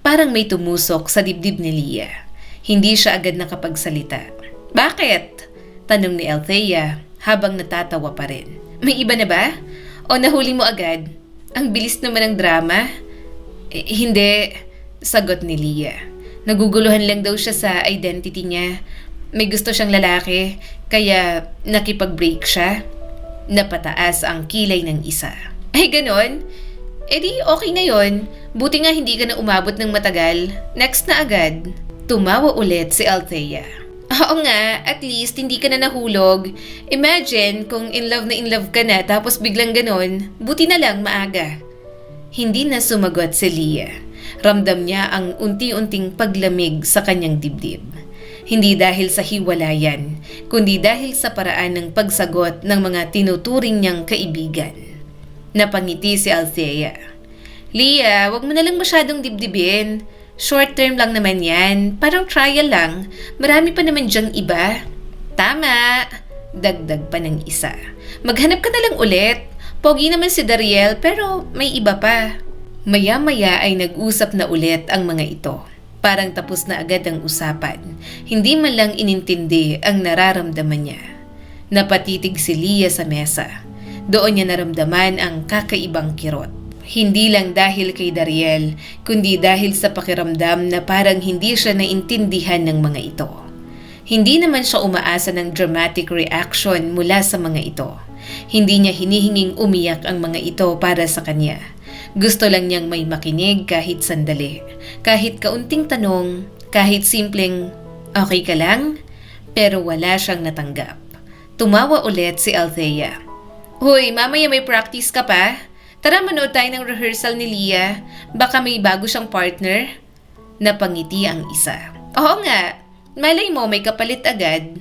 Parang may tumusok sa dibdib ni Leah. Hindi siya agad nakapagsalita. Bakit? Tanong ni Althea habang natatawa pa rin. May iba na ba? O nahuli mo agad? Ang bilis naman ng drama. Hindi. Sagot ni Leah. Naguguluhan lang daw siya sa identity niya. May gusto siyang lalaki, kaya nakipag-break siya. Napataas ang kilay ng isa. Ay ganon? E di okay na yon. Buti nga hindi ka na umabot ng matagal. Next na agad. Tumawa ulit si Althea. Oo nga, at least hindi ka na nahulog. Imagine kung in love ka na tapos biglang ganon. Buti na lang maaga. Hindi na sumagot si Leah. Ramdam niya ang unti-unting paglamig sa kanyang dibdib. Hindi dahil sa hiwalayan, kundi dahil sa paraan ng pagsagot ng mga tinuturing niyang kaibigan. Napangiti si Althea. Leah, wag mo na lang masyadong dibdibin. Short term lang naman yan. Parang trial lang. Marami pa naman dyang iba. Tama. Dagdag pa ng isa. Maghanap ka na lang ulit. Pogi naman si Dariel pero may iba pa. Maya-maya ay nag-usap na ulit ang mga ito. Parang tapos na agad ang usapan. Hindi man lang inintindi ang nararamdaman niya. Napatitig si Leah sa mesa. Doon niya naramdaman ang kakaibang kirot. Hindi lang dahil kay Dariel, kundi dahil sa pakiramdam na parang hindi siya naintindihan ng mga ito. Hindi naman siya umaasa ng dramatic reaction mula sa mga ito. Hindi niya hinihinging umiyak ang mga ito para sa kanya. Gusto lang niyang may makinig kahit sandali, kahit kaunting tanong, kahit simpleng, okay ka lang? Pero wala siyang natanggap. Tumawa ulit si Althea. Hoy, mamaya may practice ka pa? Tara manood tayo ng rehearsal ni Leah. Baka may bago siyang partner? Napangiti ang isa. Oo nga, malay mo may kapalit agad.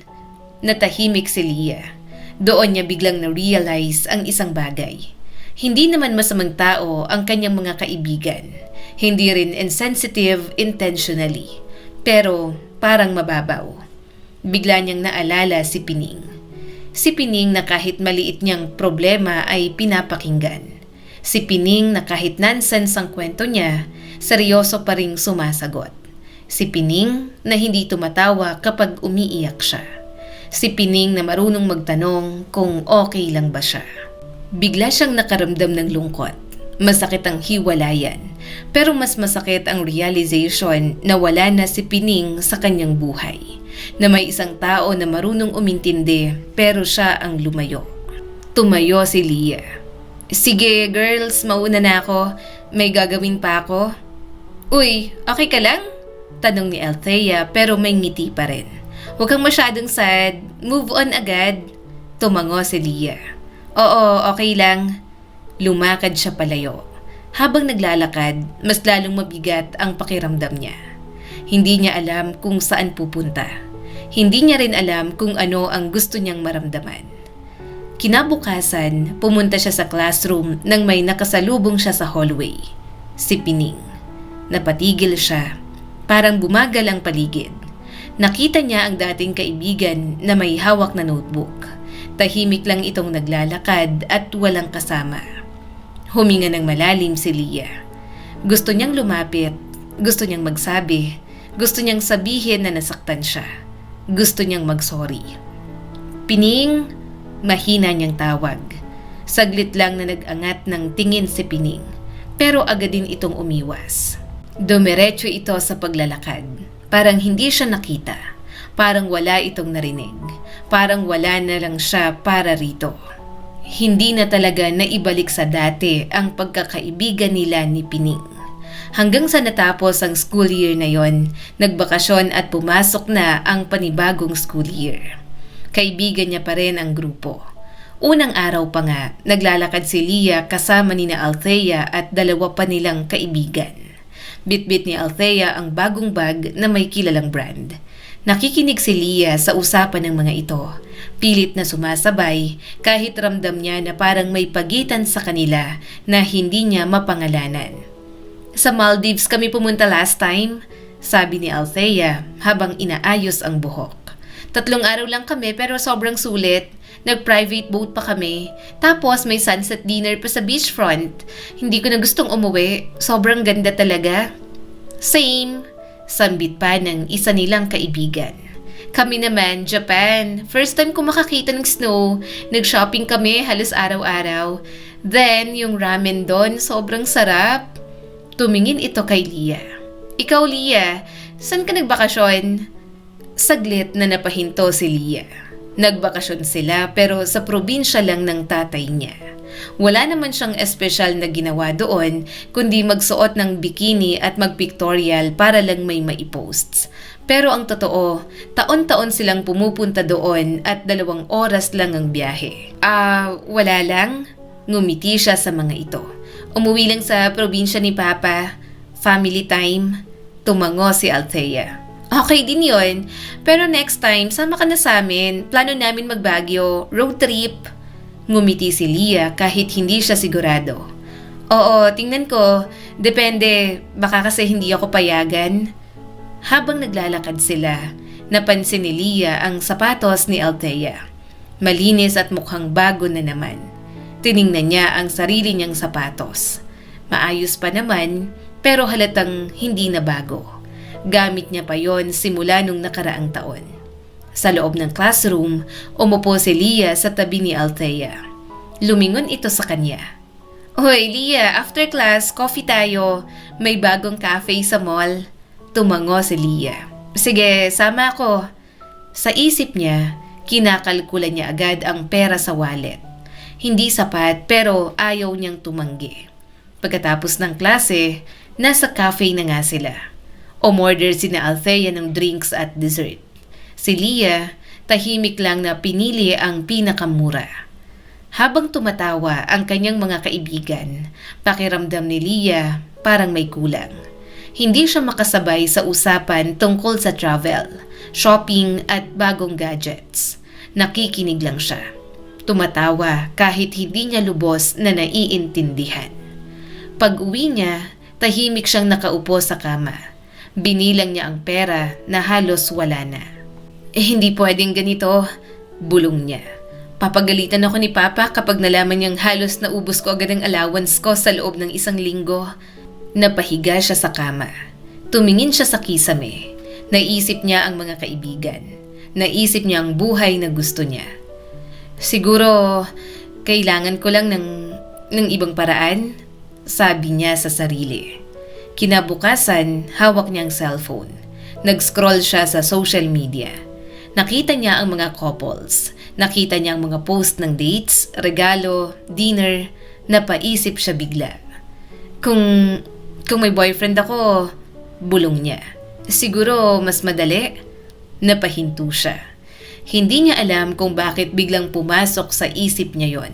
Natahimik si Leah. Doon niya biglang na-realize ang isang bagay. Hindi naman masamang tao ang kanyang mga kaibigan. Hindi rin insensitive intentionally. Pero parang mababaw. Bigla niyang naalala si Pining. Si Pining na kahit maliit niyang problema ay pinapakinggan. Si Pining na kahit nonsense ang kwento niya, seryoso pa ring sumasagot. Si Pining na hindi tumatawa kapag umiiyak siya. Si Pining na marunong magtanong kung okay lang ba siya. Bigla siyang nakaramdam ng lungkot. Masakit ang hiwalayan. Pero mas masakit ang realization na wala na si Pining sa kanyang buhay. Na may isang tao na marunong umintindi pero siya ang lumayo. Tumayo si Leah. Sige girls, mauna na ako. May gagawin pa ako. Uy, okay ka lang? Tanong ni Althea pero may ngiti pa rin. Huwag kang masyadong sad. Move on agad. Tumango si Leah. Oo, okay lang. Lumakad siya palayo. Habang naglalakad, mas lalong mabigat ang pakiramdam niya. Hindi niya alam kung saan pupunta. Hindi niya rin alam kung ano ang gusto niyang maramdaman. Kinabukasan, pumunta siya sa classroom nang may nakasalubong siya sa hallway. Si Pining. Napatigil siya. Parang bumagal ang paligid. Nakita niya ang dating kaibigan na may hawak na notebook. Tahimik lang itong naglalakad at walang kasama. Huminga ng malalim si Leah. Gusto niyang lumapit, gusto niyang magsabi, gusto niyang sabihin na nasaktan siya. Gusto niyang mag-sorry. "Pining!" Mahina niyang tawag. Saglit lang na nag-angat ng tingin si Pining, pero agad din itong umiwas. Dumiretso ito sa paglalakad. Parang hindi siya nakita. Parang wala itong narinig. Parang wala na lang siya para rito. Hindi na talaga naibalik sa dati ang pagkakaibigan nila ni Pining. Hanggang sa natapos ang school year na yon, nagbakasyon at pumasok na ang panibagong school year. Kaibigan niya pa rin ang grupo. Unang araw pa nga, naglalakad si Leah kasama ni Althea at dalawa pa nilang kaibigan. Bitbit ni Althea ang bagong bag na may kilalang brand. Nakikinig si Leah sa usapan ng mga ito. Pilit na sumasabay kahit ramdam niya na parang may pagitan sa kanila na hindi niya mapangalanan. "Sa Maldives kami pumunta last time," sabi ni Althea habang inaayos ang buhok. "3 araw lang kami pero sobrang sulit. Nag-private boat pa kami. Tapos may sunset dinner pa sa beachfront. Hindi ko na gustong umuwi. Sobrang ganda talaga." "Same," sambit pa ng isa nilang kaibigan. "Kami naman, Japan. First time ko makakita ng snow. Nag-shopping kami halos araw-araw. Then, yung ramen doon, sobrang sarap." Tumingin ito kay Leah. "Ikaw, Leah, saan ka nagbakasyon?" Saglit na napahinto si Leah. Nagbakasyon sila pero sa probinsya lang ng tatay niya. Wala naman siyang espesyal na ginawa doon kundi magsuot ng bikini at mag-pictorial para lang may maiposts. Pero ang totoo, taon-taon silang pumupunta doon at 2 oras lang ang biyahe. Wala lang?" Ngumiti siya sa mga ito. "Umuwi lang sa probinsya ni Papa. Family time." Tumango si Althea. "Okay din yon. Pero next time, sama ka na sa amin. Plano namin mag-Baguio. Road trip." Ngumiti si Leah kahit hindi siya sigurado. "Oo, tingnan ko. Depende. Baka kasi hindi ako payagan." Habang naglalakad sila, napansin ni Leah ang sapatos ni Althea. Malinis at mukhang bago na naman. Tiningnan niya ang sarili niyang sapatos. Maayos pa naman, pero halatang hindi na bago. Gamit niya pa yon simula nung nakaraang taon. Sa loob ng classroom, umupo si Leah sa tabi ni Althea. Lumingon ito sa kanya. "Hoy, Leah, after class, coffee tayo. May bagong cafe sa mall." Tumango si Leah. "Sige, sama ako." Sa isip niya, kinakalkulan niya agad ang pera sa wallet. Hindi sapat pero ayaw niyang tumanggi. Pagkatapos ng klase, nasa cafe na nga sila. Umorder sina Althea ng drinks at dessert. Si Leah, tahimik lang na pinili ang pinakamura. Habang tumatawa ang kanyang mga kaibigan, pakiramdam ni Leah parang may kulang. Hindi siya makasabay sa usapan tungkol sa travel, shopping at bagong gadgets. Nakikinig lang siya. Tumatawa kahit hindi niya lubos na naiintindihan. Pag-uwi niya, tahimik siyang nakaupo sa kama. Binilang niya ang pera na halos wala na. Hindi pwedeng ganito, bulong niya. Papagalitan ako ni Papa kapag nalaman niyang halos naubos ko agad ang allowance ko sa loob ng 1 linggo. Napahiga siya sa kama. Tumingin siya sa kisame. Naisip niya ang mga kaibigan. Naisip niya ang buhay na gusto niya. Siguro, kailangan ko lang ng ibang paraan, sabi niya sa sarili. Kinabukasan, hawak niya ang cellphone. Nag-scroll siya sa social media. Nakita niya ang mga couples. Nakita niya ang mga post ng dates, regalo, dinner. Napaisip siya bigla. Kung may boyfriend ako, bulong niya. Siguro mas madali. Napahinto siya. Hindi niya alam kung bakit biglang pumasok sa isip niya yon.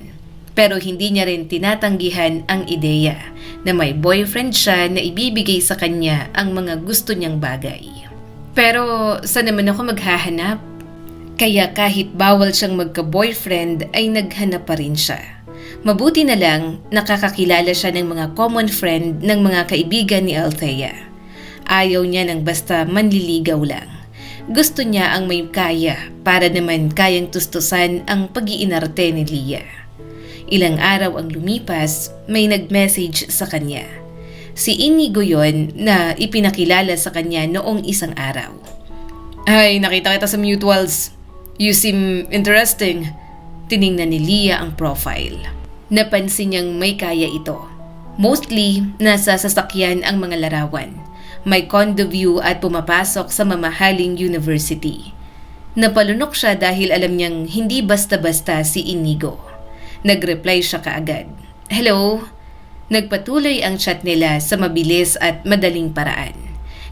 Pero hindi niya rin tinatanggihan ang ideya na may boyfriend siya na ibibigay sa kanya ang mga gusto niyang bagay. Pero saan naman ako maghahanap? Kaya kahit bawal siyang magka-boyfriend ay naghanap pa rin siya. Mabuti na lang nakakakilala siya ng mga common friend ng mga kaibigan ni Althea. Ayaw niya ng basta manliligaw lang. Gusto niya ang may kaya para naman kayang tustusan ang pag-iinarte ni Leah. Ilang araw ang lumipas, may nag-message sa kanya. Si Inigo yon na ipinakilala sa kanya noong isang araw. "Ay, nakita kita sa mutuals." You seem interesting. Tiningnan ni Leah ang profile. Napansin niyang may kaya ito. Mostly, nasa sasakyan ang mga larawan. May condo view at pumapasok sa mamahaling university. Napalunok siya dahil alam niyang hindi basta-basta si Inigo. Nag-reply siya kaagad. Hello? Nagpatuloy ang chat nila sa mabilis at madaling paraan.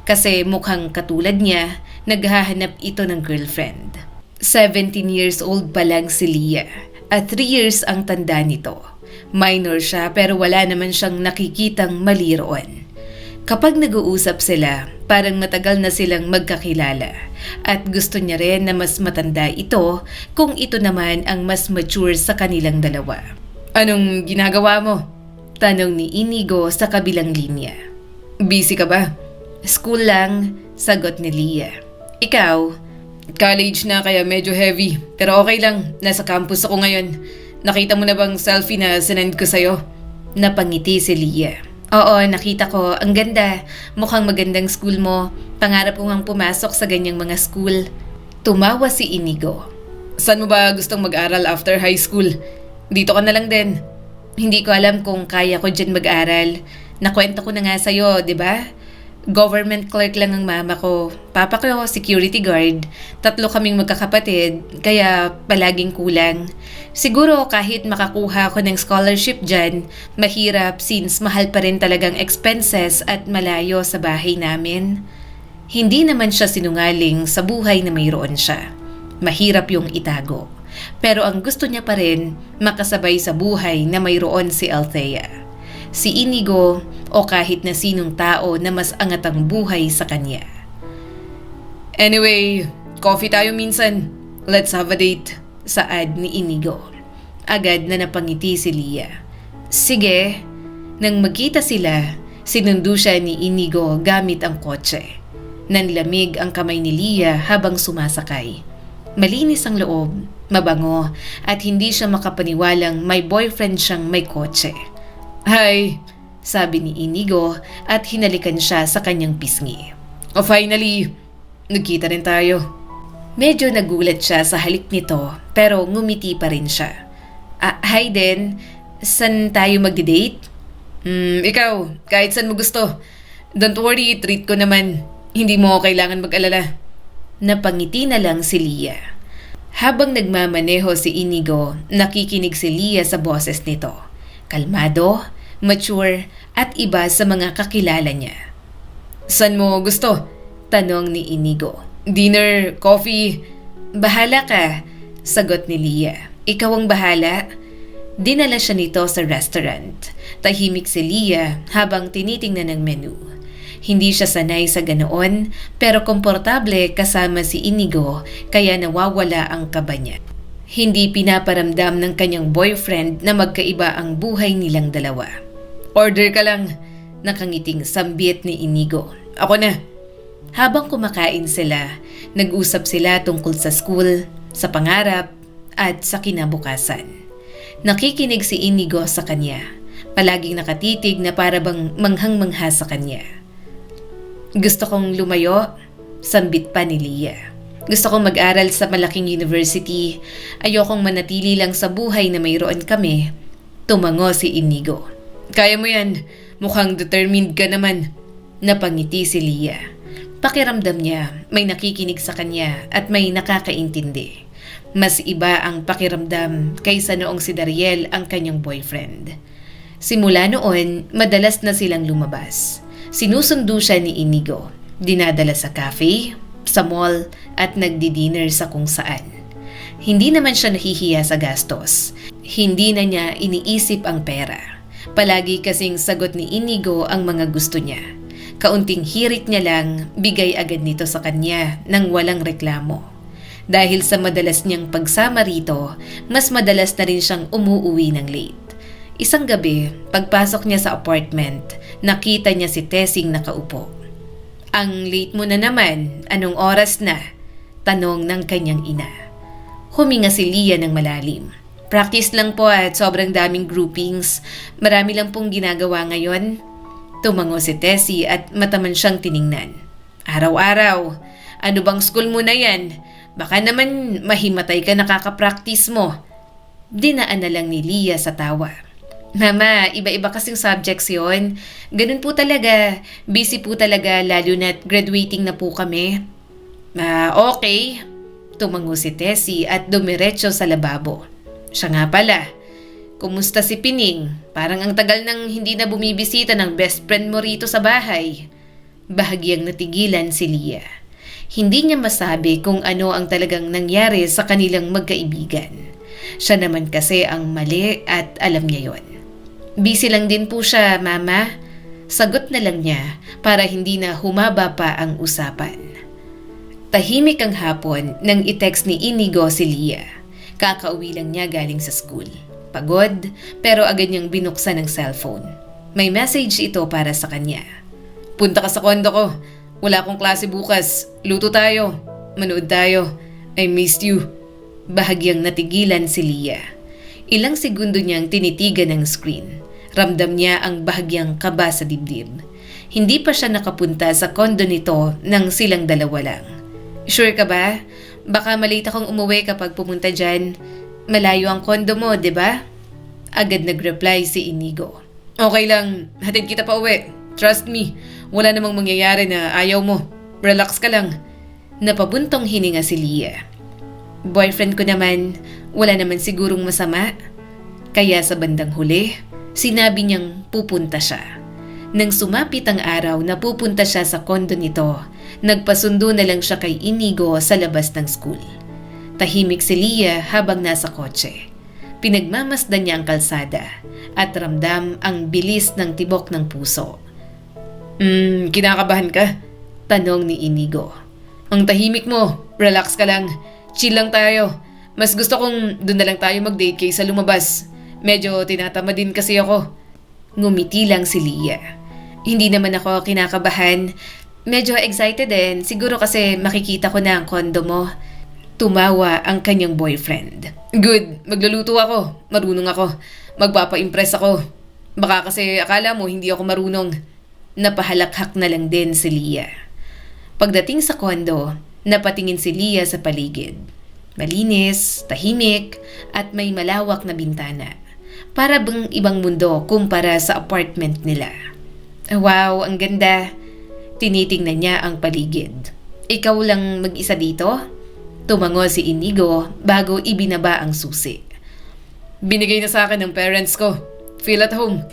Kasi mukhang katulad niya, naghahanap ito ng girlfriend. 17 years old pa lang si Leah at 3 years ang tanda nito. Minor siya pero wala naman siyang nakikitang mali roon. Kapag nag-uusap sila, parang matagal na silang magkakilala at gusto niya rin na mas matanda ito kung ito naman ang mas mature sa kanilang dalawa. Anong ginagawa mo? Tanong ni Inigo sa kabilang linya. Busy ka ba? School lang, sagot ni Leah. Ikaw? College na kaya medyo heavy pero okay lang, nasa campus ako ngayon. Nakita mo na bang selfie na sinend ko sa'yo? Napangiti si Leah. Oo, nakita ko. Ang ganda. Mukhang magandang school mo. Pangarap ko ngang pumasok sa ganyang mga school. Tumawa si Inigo. Saan mo ba gustong mag-aral after high school? Dito ka na lang din. Hindi ko alam kung kaya ko dyan mag-aral. Nakwento ko na nga sa'yo, di ba? Government clerk lang ang mama ko. Papa ko, security guard. 3 kaming magkakapatid, kaya palaging kulang. Siguro kahit makakuha ko ng scholarship dyan, mahirap since mahal pa rin talagang expenses at malayo sa bahay namin. Hindi naman siya sinungaling sa buhay na mayroon siya. Mahirap yung itago. Pero ang gusto niya pa rin, makasabay sa buhay na mayroon si Althea. Si Inigo o kahit na sinong tao na mas angat ang buhay sa kanya. Anyway, coffee tayo minsan. Let's have a date. Saad ni Inigo. Agad na napangiti si Leah. Sige. Nang magkita sila, sinundo siya ni Inigo gamit ang kotse. Nanlamig ang kamay ni Leah habang sumasakay. Malinis ang loob, mabango, at hindi siya makapaniwalang may boyfriend siyang may kotse. Hi, sabi ni Inigo at hinalikan siya sa kanyang pisngi. Oh, finally, nagkita rin tayo. Medyo nagulat siya sa halik nito pero ngumiti pa rin siya. Hi din, saan tayo magdi-date? Ikaw, kahit saan mo gusto. Don't worry, treat ko naman. Hindi mo kailangan mag-alala. Napangiti na lang si Leah. Habang nagmamaneho si Inigo, nakikinig si Leah sa boses nito. Kalmado, mature, at iba sa mga kakilala niya. Saan mo gusto? Tanong ni Inigo. Dinner, coffee. Bahala ka, sagot ni Leah. Ikaw ang bahala. Dinala siya nito sa restaurant. Tahimik si Leah habang tinitingnan ang menu. Hindi siya sanay sa ganoon pero komportable kasama si Inigo kaya nawawala ang kaba niya. Hindi pinaparamdam ng kanyang boyfriend na magkaiba ang buhay nilang dalawa. Order ka lang, nakangiting sambit ni Inigo. Ako na. Habang kumakain sila, nag-usap sila tungkol sa school, sa pangarap, at sa kinabukasan. Nakikinig si Inigo sa kanya, palaging nakatitig na para bang manghang-mangha sa kanya. Gusto kong lumayo, sambit pa ni Leah. Gusto kong mag-aral sa malaking university, ayokong manatili lang sa buhay na mayroon kami. Tumango si Inigo. Kaya mo yan, mukhang determined ka naman. Napangiti si Leah. Pakiramdam niya, may nakikinig sa kanya at may nakakaintindi. Mas iba ang pakiramdam kaysa noong si Dariel ang kanyang boyfriend. Simula noon, madalas na silang lumabas. Sinusundo siya ni Inigo, dinadala sa cafe, sa mall at nagdi-dinner sa kung saan. Hindi naman siya nahihiya sa gastos. Hindi na niya iniisip ang pera. Palagi kasing sagot ni Inigo ang mga gusto niya. Kaunting hirit niya lang, bigay agad nito sa kanya nang walang reklamo. Dahil sa madalas niyang pagsama rito, mas madalas na rin siyang umuuwi ng late. Isang gabi, pagpasok niya sa apartment, nakita niya si Tessing nakaupo. Ang late mo na naman, anong oras na? Tanong ng kanyang ina. Huminga si Leah ng malalim. Practice lang po at sobrang daming groupings. Marami lang pong ginagawa ngayon. Tumango si Tessie at mataman siyang tiningnan. Araw-araw, ano bang school mo na yan? Baka naman mahimatay ka nakaka-practice mo. Dinaan na lang ni Leah sa tawa. Mama, iba-iba kasing subjects yon. Ganun po talaga. Busy po talaga lalo na't graduating na po kami. Okay. Tumango si Tessie at dumiretso sa lababo. Siya nga pala. Kumusta si Pining? Parang ang tagal nang hindi na bumibisita ng best friend mo rito sa bahay. Bahagyang natigilan si Leah. Hindi niya masabi kung ano ang talagang nangyari sa kanilang magkaibigan. Siya naman kasi ang mali at alam niya yon. Busy lang din po siya, Mama. Sagot na lang niya para hindi na humaba pa ang usapan. Tahimik ang hapon nang i-text ni Inigo si Leah. Kakauwi lang niya galing sa school. Pagod, pero agad niyang binuksan ang cellphone. May message ito para sa kanya. Punta ka sa kondo ko. Wala akong klase bukas. Luto tayo. Manood tayo. I missed you. Bahagyang natigilan si Leah. Ilang segundo niyang tinitigan ang screen. Ramdam niya ang bahagyang kaba sa dibdib. Hindi pa siya nakapunta sa kondo nito nang silang dalawa lang. Sure ka ba? Baka malate akong umuwi kapag pumunta dyan. Malayo ang kondo mo, di ba? Agad nag-reply si Inigo. Okay lang, hatid kita pa uwi. Trust me, wala namang mangyayari na ayaw mo. Relax ka lang. Napabuntong hininga si Leah. Boyfriend ko naman, wala naman sigurong masama. Kaya sa bandang huli, sinabi niyang pupunta siya. Nang sumapit ang araw na pupunta siya sa kondo nito, nagpasundo na lang siya kay Inigo sa labas ng school. Tahimik si Leah habang nasa kotse. Pinagmamasdan niya ang kalsada at ramdam ang bilis ng tibok ng puso. Kinakabahan ka? Tanong ni Inigo. Ang tahimik mo, relax ka lang. Chill lang tayo. Mas gusto kong doon na lang tayo mag-date kaysa lumabas. Medyo tinatama din kasi ako. Ngumiti lang si Leah. Hindi naman ako kinakabahan. Medyo excited din. Siguro kasi makikita ko na ang kondo mo. Tumawa ang kanyang boyfriend. Good, magluluto ako. Marunong ako. Magpapa-impress ako. Baka kasi akala mo hindi ako marunong. Napahalakhak na lang din si Leah. Pagdating sa kondo, napatingin si Leah sa paligid. Malinis, tahimik, at may malawak na bintana. Para bang ibang mundo kumpara sa apartment nila. Wow, ang ganda. Tinitingnan niya ang paligid. Ikaw lang mag-isa dito? Tumango si Inigo bago ibinaba ang susi. Binigay na sa akin ng parents ko. Feel at home.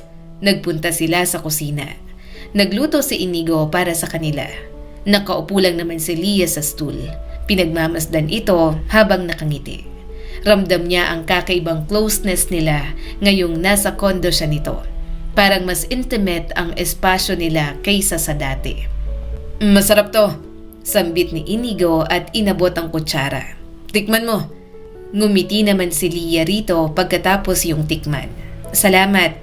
Nagpunta sila sa kusina. Nagluto si Inigo para sa kanila. Nakaupo lang naman si Leah sa stool. Pinagmamasdan ito habang nakangiti. Ramdam niya ang kakaibang closeness nila ngayong nasa kondo siya nito. Parang mas intimate ang espasyo nila kaysa sa dati. Masarap to. Sambit ni Inigo at inabot ang kutsara. Tikman mo. Ngumiti naman si Leah rito pagkatapos yung tikman. Salamat.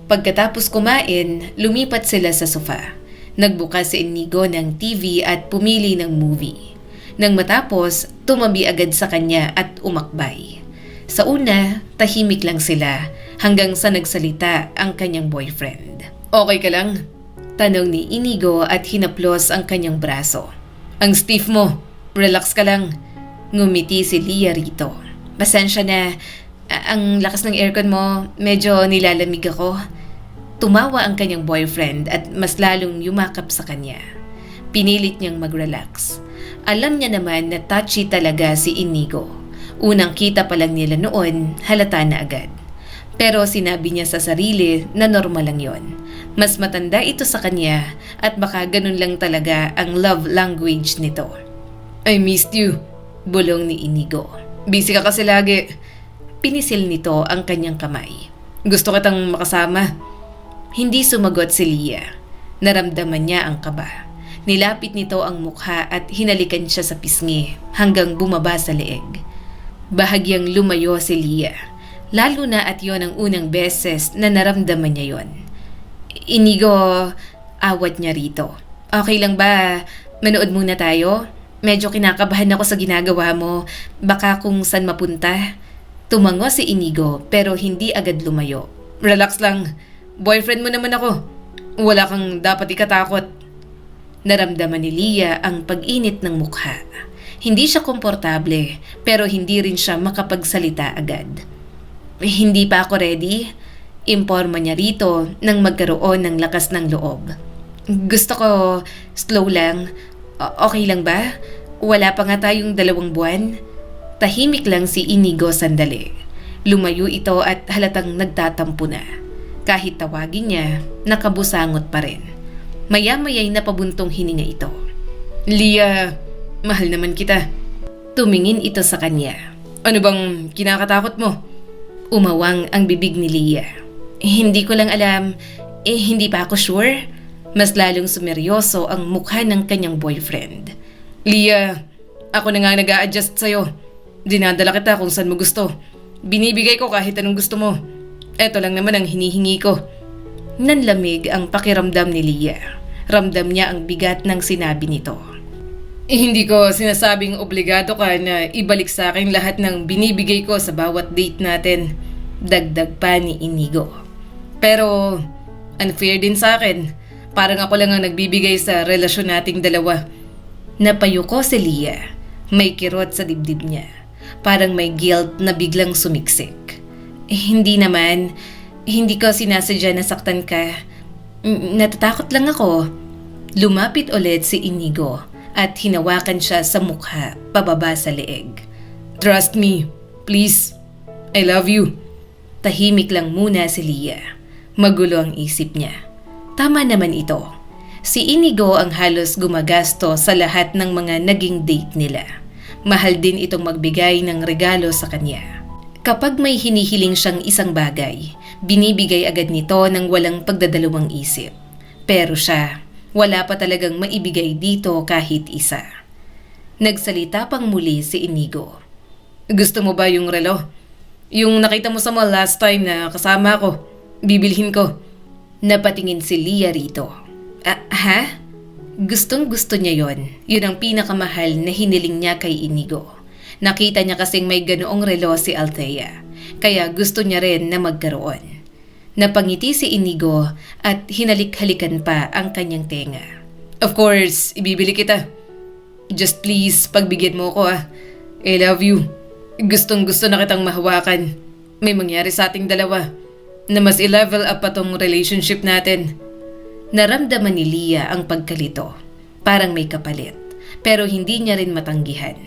Pagkatapos kumain, lumipat sila sa sofa. Nagbukas si Inigo ng TV at pumili ng movie. Nang matapos, tumabi agad sa kanya at umakbay. Sa una, tahimik lang sila hanggang sa nagsalita ang kanyang boyfriend. Okay ka lang? Tanong ni Inigo at hinaplos ang kanyang braso. Ang stiff mo. Relax ka lang. Ngumiti si Leah rito. Pasensya na. Ang lakas ng aircon mo, medyo nilalamig ako. Tumawa ang kanyang boyfriend at mas lalong yumakap sa kanya. Pinilit niyang mag-relax. Alam niya naman na touchy talaga si Inigo. Unang kita pa lang nila noon, halata na agad. Pero sinabi niya sa sarili na normal lang yon. Mas matanda ito sa kanya at baka ganun lang talaga ang love language nito. I missed you, bulong ni Inigo. Busy ka kasi lagi. Pinisil nito ang kanyang kamay. Gusto kitang makasama. Hindi sumagot si Leah. Naramdaman niya ang kaba. Nilapit nito ang mukha at hinalikan siya sa pisngi hanggang bumaba sa leeg. Bahagyang lumayo si Leah. Lalo na at yon ang unang beses na naramdaman niya yon. Inigo, awat niya rito. Okay lang ba? Manood muna tayo? Medyo kinakabahan ako sa ginagawa mo. Baka kung saan mapunta. Tumango si Inigo pero hindi agad lumayo. Relax lang. Boyfriend mo naman ako. Wala kang dapat ikatakot. Naramdaman ni Leah ang pag-init ng mukha. Hindi siya komportable, pero hindi rin siya makapagsalita agad. Hindi pa ako ready. Imporma niya rito nang magkaroon ng lakas ng loob. Gusto ko slow lang. Okay lang ba? Wala pa nga tayong 2 buwan. Tahimik lang si Inigo sandali. Lumayo ito at halatang nagtatampo na. Kahit tawagin niya, nakabusangot pa rin. Maya-maya'y napabuntong hininga ito. Lia, mahal naman kita. Tumingin ito sa kanya. Ano bang kinakatakot mo? Umawang ang bibig ni Lia. Hindi ko lang alam, hindi pa ako sure. Mas lalong sumeryoso ang mukha ng kanyang boyfriend. Lia, ako na nga nag-a-adjust sa'yo. Dinadala kita kung saan mo gusto. Binibigay ko kahit anong gusto mo. Eto lang naman ang hinihingi ko. Nanlamig ang pakiramdam ni Lia. Ramdam niya ang bigat ng sinabi nito. Hindi ko sinasabing obligado ka na ibalik sa akin lahat ng binibigay ko sa bawat date natin. Dagdag pa ni Inigo. Pero unfair din sa akin. Parang ako lang ang nagbibigay sa relasyon nating dalawa. Napayuko si Lia. May kirot sa dibdib niya. Parang may guilt na biglang sumiksik. Hindi naman. Hindi ko sinasadya na saktan ka. Natatakot lang ako. Lumapit ulit si Inigo at hinawakan siya sa mukha pababa sa leeg. Trust me, please. I love you. Tahimik lang muna si Lia. Magulo ang isip niya. Tama naman ito. Si Inigo ang halos gumagasto sa lahat ng mga naging date nila. Mahal din itong magbigay ng regalo sa kanya. Kapag may hinihiling siyang isang bagay, binibigay agad nito ng walang pagdadalawang isip. Pero siya, wala pa talagang maibigay dito kahit isa. Nagsalita pang muli si Inigo. Gusto mo ba yung relo? Yung nakita mo sa mall last time na kasama ko, bibilhin ko. Napatingin si Lia rito. Ha? Gustong gusto niya yon. Yun ang pinakamahal na hiniling niya kay Inigo. Nakita niya kasing may ganoong relo si Althea. Kaya gusto niya rin na magkaroon. Napangiti si Inigo at hinalik-halikan pa ang kanyang tenga. Of course, ibibili kita. Just please, pagbigyan mo ko I love you. Gustong gusto na kitang mahawakan. May mangyari sa ating dalawa na mas i-level up pa tong relationship natin. Naramdaman ni Lia ang pagkalito. Parang may kapalit. Pero hindi niya rin matanggihan.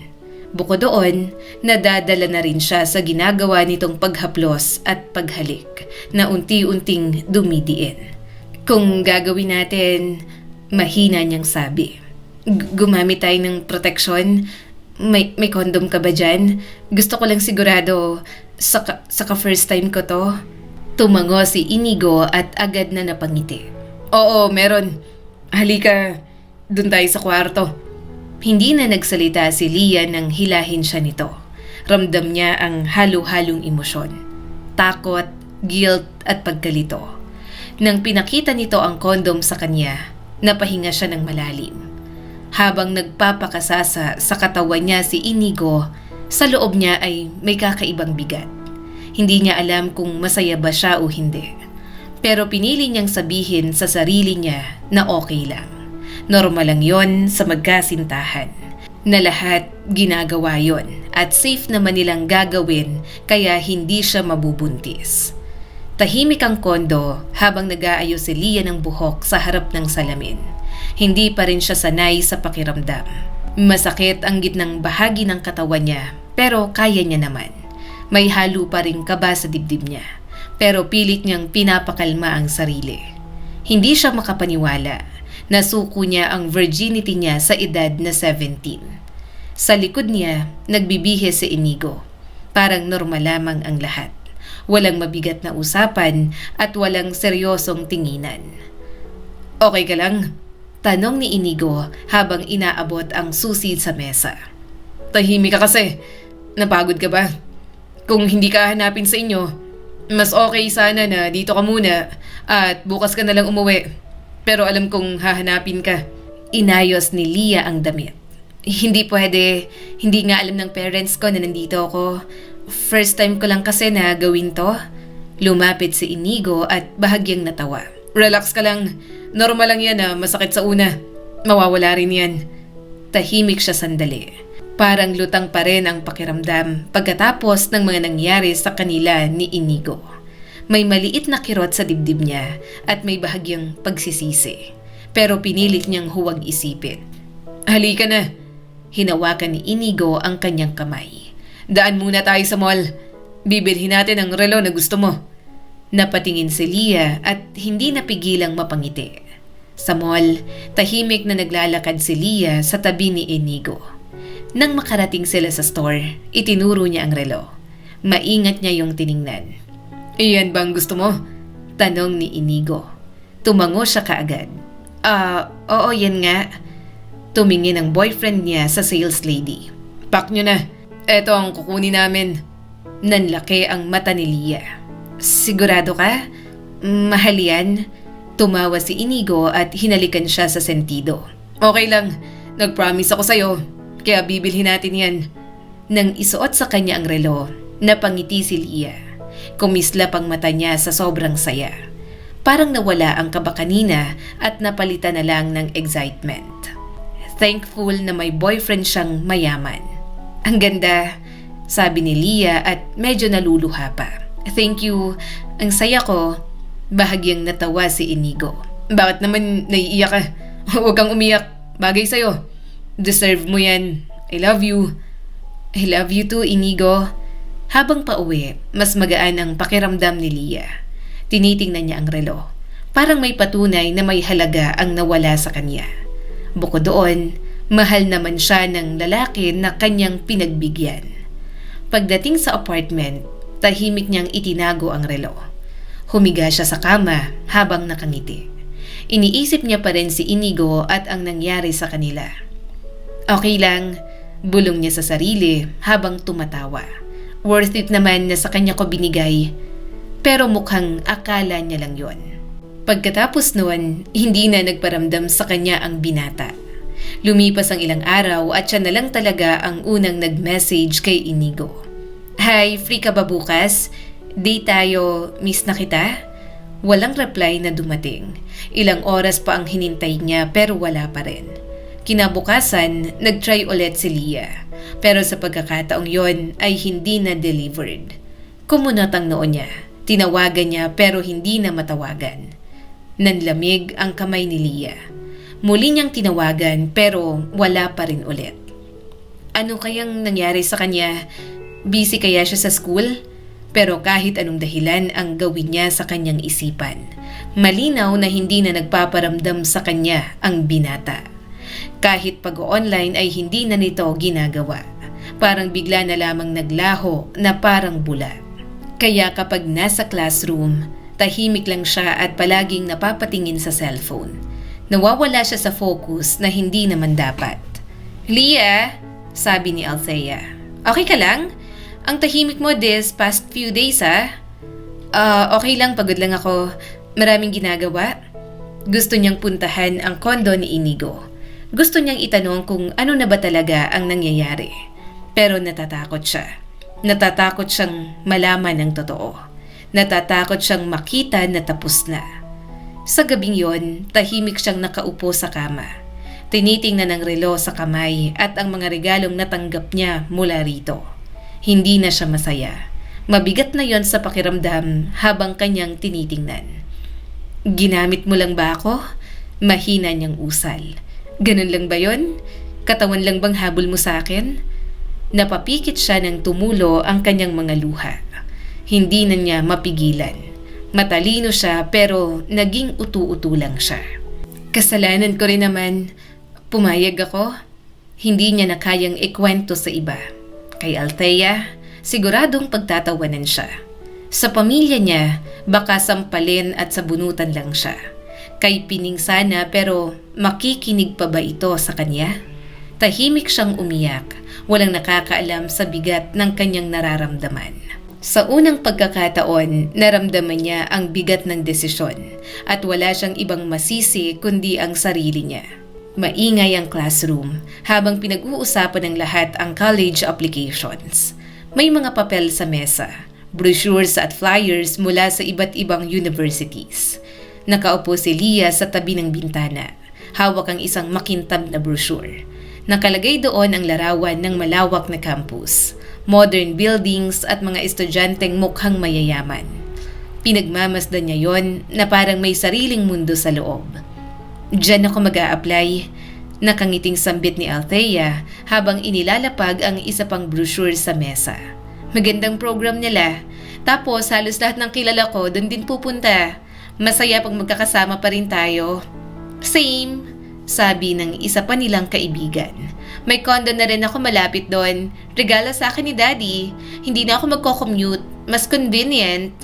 Bukod doon, nadadala na rin siya sa ginagawa nitong paghaplos at paghalik na unti-unting dumidiin. Kung gagawin natin, mahina niyang sabi. Gumamit tayo ng proteksyon? May condom ka ba dyan? Gusto ko lang sigurado, saka first time ko to. Tumango si Inigo at agad na napangiti. Oo, meron. Halika, dun tayo sa kwarto. Hindi na nagsalita si Lia nang hilahin siya nito. Ramdam niya ang halo-halong emosyon. Takot, guilt at pagkalito. Nang pinakita nito ang kondom sa kanya, napahinga siya ng malalim. Habang nagpapakasasa sa katawan niya si Inigo, sa loob niya ay may kakaibang bigat. Hindi niya alam kung masaya ba siya o hindi. Pero pinili niyang sabihin sa sarili niya na okay lang. Normal lang yon sa magkasintahan. Na lahat ginagawa yon at safe naman nilang gagawin kaya hindi siya mabubuntis. Tahimik ang kondo habang nag-aayos si Lia ng buhok sa harap ng salamin. Hindi pa rin siya sanay sa pakiramdam. Masakit ang gitnang bahagi ng katawan niya pero kaya niya naman. May halo pa rin kaba sa dibdib niya. Pero pilit niyang pinapakalma ang sarili. Hindi siya makapaniwala. Nasuko niya ang virginity niya sa edad na 17. Sa likod niya, nagbibihis si Inigo. Parang normal lamang ang lahat. Walang mabigat na usapan at walang seryosong tinginan. Okay ka lang? Tanong ni Inigo habang inaabot ang susi sa mesa. Tahimik ka kasi. Napagod ka ba? Kung hindi ka hanapin sa inyo, mas okay sana na dito ka muna at bukas ka na lang umuwi. Pero alam kong hahanapin ka. Inayos ni Lia ang damit. Hindi pwede. Hindi nga alam ng parents ko na nandito ako. First time ko lang kasi na gawin to. Lumapit si Inigo at bahagyang natawa. Relax ka lang. Normal lang yan na masakit sa una. Mawawala rin yan. Tahimik siya sandali. Parang lutang pa rin ang pakiramdam pagkatapos ng mga nangyari sa kanila ni Inigo. May maliit na kirot sa dibdib niya at may bahagyang pagsisisi. Pero pinilit niyang huwag isipin. Halika na. Hinawakan ni Inigo ang kanyang kamay. Daan muna tayo sa mall. Bibilhin natin ang relo na gusto mo. Napatingin si Leah at hindi napigilang mapangiti. Sa mall, tahimik na naglalakad si Leah sa tabi ni Inigo. Nang makarating sila sa store, itinuro niya ang relo. Maingat niya yung tiningnan. Iyan bang gusto mo? Tanong ni Inigo. Tumango siya kaagad. Oo yan nga. Tumingin ang boyfriend niya sa sales lady. Pack nyo na. Eto ang kukunin namin. Nanlaki ang mata ni Leah. Sigurado ka? Mahal yan? Tumawa si Inigo at hinalikan siya sa sentido. Okay lang. Nag-promise ako sa'yo. Kaya bibilhin natin yan. Nang isuot sa kanya ang relo, napangiti si Leah. Kumislap ang mata niya sa sobrang saya. Parang nawala ang kaba kanina at napalitan na lang ng excitement. Thankful na may boyfriend siyang mayaman. Ang ganda, sabi ni Leah at medyo naluluha pa. Thank you, ang saya ko. Bahagyang natawa si Inigo. Bakit naman naiiyak ka? Huwag kang umiyak, bagay sa'yo. Deserve mo yan. I love you. I love you too, Inigo. Habang pauwi, mas magaan ang pakiramdam ni Leah. Tinitingnan niya ang relo. Parang may patunay na may halaga ang nawala sa kanya. Bukod doon, mahal naman siya ng lalaki na kanyang pinagbigyan. Pagdating sa apartment, tahimik niyang itinago ang relo. Humiga siya sa kama habang nakangiti. Iniisip niya pa rin si Inigo at ang nangyari sa kanila. Okay lang, bulong niya sa sarili habang tumatawa. Worth it naman na sa kanya ko binigay, pero mukhang akala niya lang yon. Pagkatapos noon, hindi na nagparamdam sa kanya ang binata. Lumipas ang ilang araw at siya na lang talaga ang unang nag-message kay Inigo. Hi, free ka ba bukas? Date tayo, miss na kita? Walang reply na dumating. Ilang oras pa ang hinintay niya pero wala pa rin. Kinabukasan, nag-try ulit si Leah. Pero sa pagkakataong yon ay hindi na delivered. Kumunot ang noo niya. Tinawagan niya pero hindi na matawagan. Nanlamig ang kamay ni Leah. Muli niyang tinawagan pero wala pa rin ulit. Ano kayang nangyari sa kanya? Busy kaya siya sa school? Pero kahit anong dahilan ang gawin niya sa kanyang isipan, malinaw na hindi na nagpaparamdam sa kanya ang binata. Kahit pag-online ay hindi na nito ginagawa. Parang bigla na lamang naglaho na parang bula. Kaya kapag nasa classroom, tahimik lang siya at palaging napapatingin sa cellphone. Nawawala siya sa focus na hindi naman dapat. Leah, sabi ni Althea, okay ka lang? Ang tahimik mo this past few days okay lang, pagod lang ako. Maraming ginagawa. Gusto niyang puntahan ang kondo ni Inigo. Gusto niyang itanong kung ano na ba talaga ang nangyayari. Pero natatakot siya. Natatakot siyang malaman ng totoo. Natatakot siyang makita na tapos na. Sa gabing yon, tahimik siyang nakaupo sa kama. Tinitingnan ang relo sa kamay at ang mga regalong natanggap niya mula rito. Hindi na siya masaya. Mabigat na yon sa pakiramdam habang kanyang tinitingnan. Ginamit mo lang ba ako? Mahina niyang usal. Ganun lang ba yon? Katawan lang bang habol mo sa akin? Napapikit siya nang tumulo ang kanyang mga luha. Hindi na niya mapigilan. Matalino siya pero naging utu-utu lang siya. Kasalanan ko rin naman. Pumayag ako. Hindi niya na kayang ikwento sa iba. Kay Althea, siguradong pagtatawanan siya. Sa pamilya niya, baka sampalin at sabunutan lang siya. Kay Pining sana pero makikinig pa ba ito sa kanya? Tahimik siyang umiyak, walang nakakaalam sa bigat ng kanyang nararamdaman. Sa unang pagkakataon, naramdaman niya ang bigat ng desisyon at wala siyang ibang masisi kundi ang sarili niya. Maingay ang classroom habang pinag-uusapan ng lahat ang college applications. May mga papel sa mesa, brochures at flyers mula sa iba't ibang universities. Nakaupo si Leah sa tabi ng bintana. Hawak ang isang makintab na brochure. Nakalagay doon ang larawan ng malawak na campus, modern buildings at mga estudyanteng mukhang mayayaman. Pinagmamasdan niya yon na parang may sariling mundo sa loob. Diyan ako mag-a-apply. Nakangiting sambit ni Althea habang inilalapag ang isa pang brochure sa mesa. Magandang program nila. Tapos halos lahat ng kilala ko doon din pupunta. Masaya pag magkakasama pa rin tayo. Same, sabi ng isa pa nilang kaibigan. May condo na rin ako malapit doon. Regalo sa akin ni Daddy. Hindi na ako magko-commute. Mas convenient.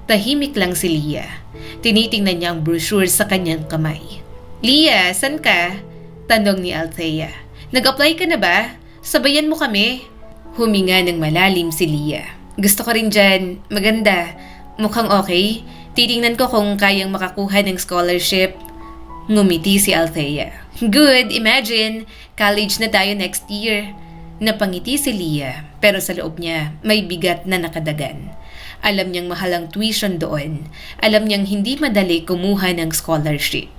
Tahimik lang si Leah. Tinitingnan niya ang brochure sa kanyang kamay. Leah, san ka? Tanong ni Althea. Nag-apply ka na ba? Sabayan mo kami. Huminga ng malalim si Leah. Gusto ko rin dyan. Maganda. Mukhang okay. Titingnan ko kung kayang makakuha ng scholarship. Ngumiti si Althea. Good, imagine. College na tayo next year. Napangiti si Leah, pero sa loob niya may bigat na nakadagan. Alam niyang mahal ang tuition doon. Alam niyang hindi madali kumuha ng scholarship.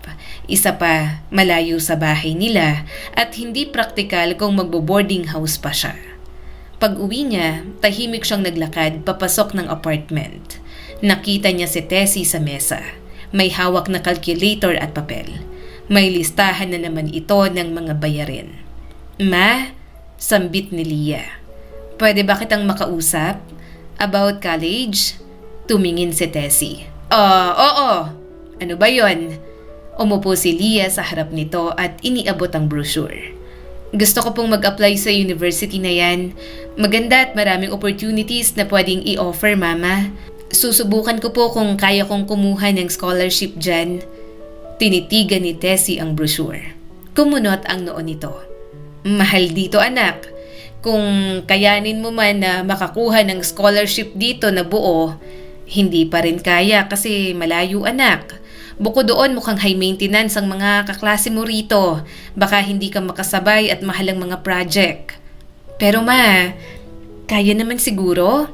Isa pa, malayo sa bahay nila at hindi praktikal kung magbo-boarding house pa siya. Pag-uwi niya, tahimik siyang naglakad papasok ng apartment. Nakita niya si Tessie sa mesa. May hawak na calculator at papel. May listahan na naman ito ng mga bayarin. Ma, sambit ni Leah. Pwede ba kitang makausap? About college? Tumingin si Tessie. Oo. Ano ba yon? Umupo si Leah sa harap nito at iniabot ang brochure. Gusto ko pong mag-apply sa university na yan. Maganda at maraming opportunities na pwedeng i-offer, Mama. Susubukan ko po kung kaya kong kumuha ng scholarship dyan. Tinitigan ni Tessie ang brochure. Kumunot ang noo nito. Mahal dito, anak. Kung kayanin mo man na makakuha ng scholarship dito na buo, hindi pa rin kaya kasi malayo, anak. Bukod doon mukhang high maintenance ang mga kaklase mo rito. Baka hindi ka makasabay at mahal ang mga project. Pero ma, kaya naman siguro?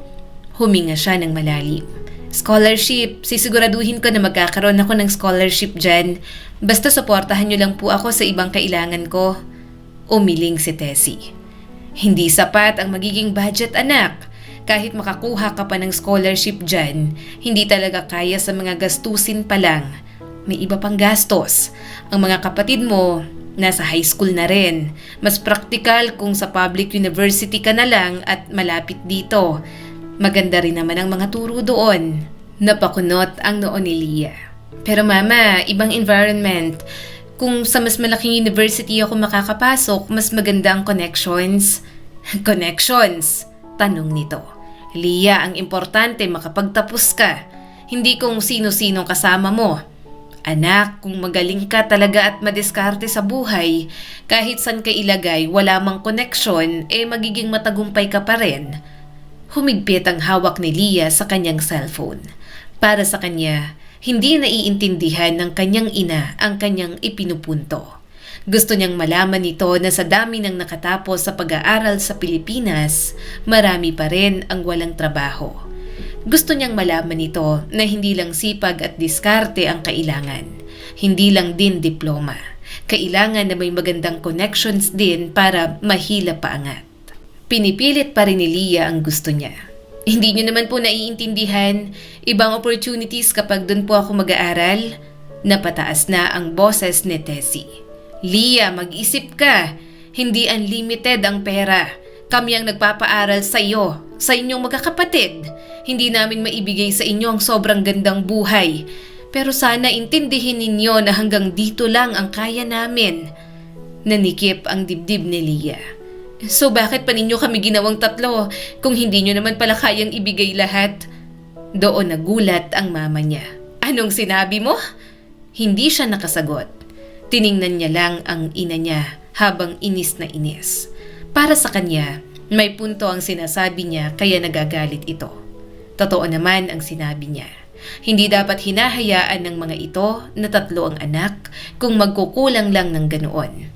Huminga siya ng malalim. Scholarship, sisiguraduhin ko na magkakaroon ako ng scholarship dyan. Basta suportahan niyo lang po ako sa ibang kailangan ko. Umiling si Tessie. Hindi sapat ang magiging budget, anak. Kahit makakuha ka pa ng scholarship dyan, hindi talaga kaya sa mga gastusin pa lang. May iba pang gastos. Ang mga kapatid mo, nasa high school na rin. Mas praktikal kung sa public university ka na lang at malapit dito. Maganda rin naman ang mga turo doon. Napakunot ang noo ni Leah. Pero mama, ibang environment. Kung sa mas malaking university ako makakapasok, mas maganda ang connections. Connections? Tanong nito. Leah, ang importante makapagtapos ka. Hindi kung sino-sinong kasama mo. Anak, kung magaling ka talaga at madiskarte sa buhay, kahit saan ka ilagay, wala mang koneksyon, magiging matagumpay ka pa rin. Humigpit ang hawak ni Leah sa kanyang cellphone. Para sa kanya, hindi naiintindihan ng kanyang ina ang kanyang ipinupunto. Gusto niyang malaman nito na sa dami ng nakatapos sa pag-aaral sa Pilipinas, marami pa rin ang walang trabaho. Gusto niyang malaman nito na hindi lang sipag at diskarte ang kailangan. Hindi lang din diploma. Kailangan na may magandang connections din para mahila paangat. Pinipilit pa rin ni Leah ang gusto niya. Hindi niyo naman po naiintindihan, ibang opportunities kapag doon po ako mag-aaral. Napataas na ang boses ni Tessie. Leah, mag-isip ka. Hindi unlimited ang pera. Kami ang nagpapaaral sa iyo, sa inyong magkakapatid. Hindi namin maibigay sa inyo ang sobrang gandang buhay. Pero sana intindihin ninyo na hanggang dito lang ang kaya namin. Nanikip ang dibdib ni Leah. So bakit pa ninyo kami ginawang tatlo kung hindi nyo naman pala kayang ibigay lahat? Doon nagulat ang mama niya. Anong sinabi mo? Hindi siya nakasagot. Tiningnan niya lang ang ina niya habang inis na inis. Para sa kanya, may punto ang sinasabi niya kaya nagagalit ito. Totoo naman ang sinabi niya. Hindi dapat hinahayaan ng mga ito na tatlo ang anak kung magkukulang lang ng ganoon.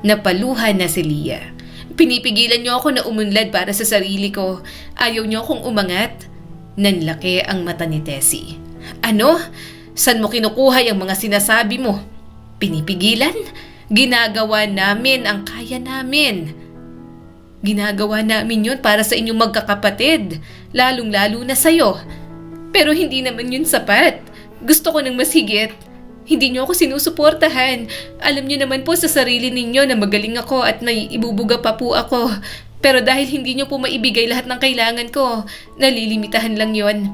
Napaluhan na si Leah. Pinipigilan niyo ako na umunlad para sa sarili ko. Ayaw niyo akong umangat. Nanlaki ang mata ni Tessie. Ano? San mo kinukuha yung mga sinasabi mo? Pinipigilan? Ginagawa namin ang kaya namin. Ginagawa namin yun para sa inyong magkakapatid, lalong-lalo na sa'yo. Pero hindi naman yun sapat. Gusto ko ng mas higit. Hindi niyo ako sinusuportahan. Alam niyo naman po sa sarili ninyo na magaling ako at may ibubuga pa po ako. Pero dahil hindi niyo po maibigay lahat ng kailangan ko, nalilimitahan lang yon.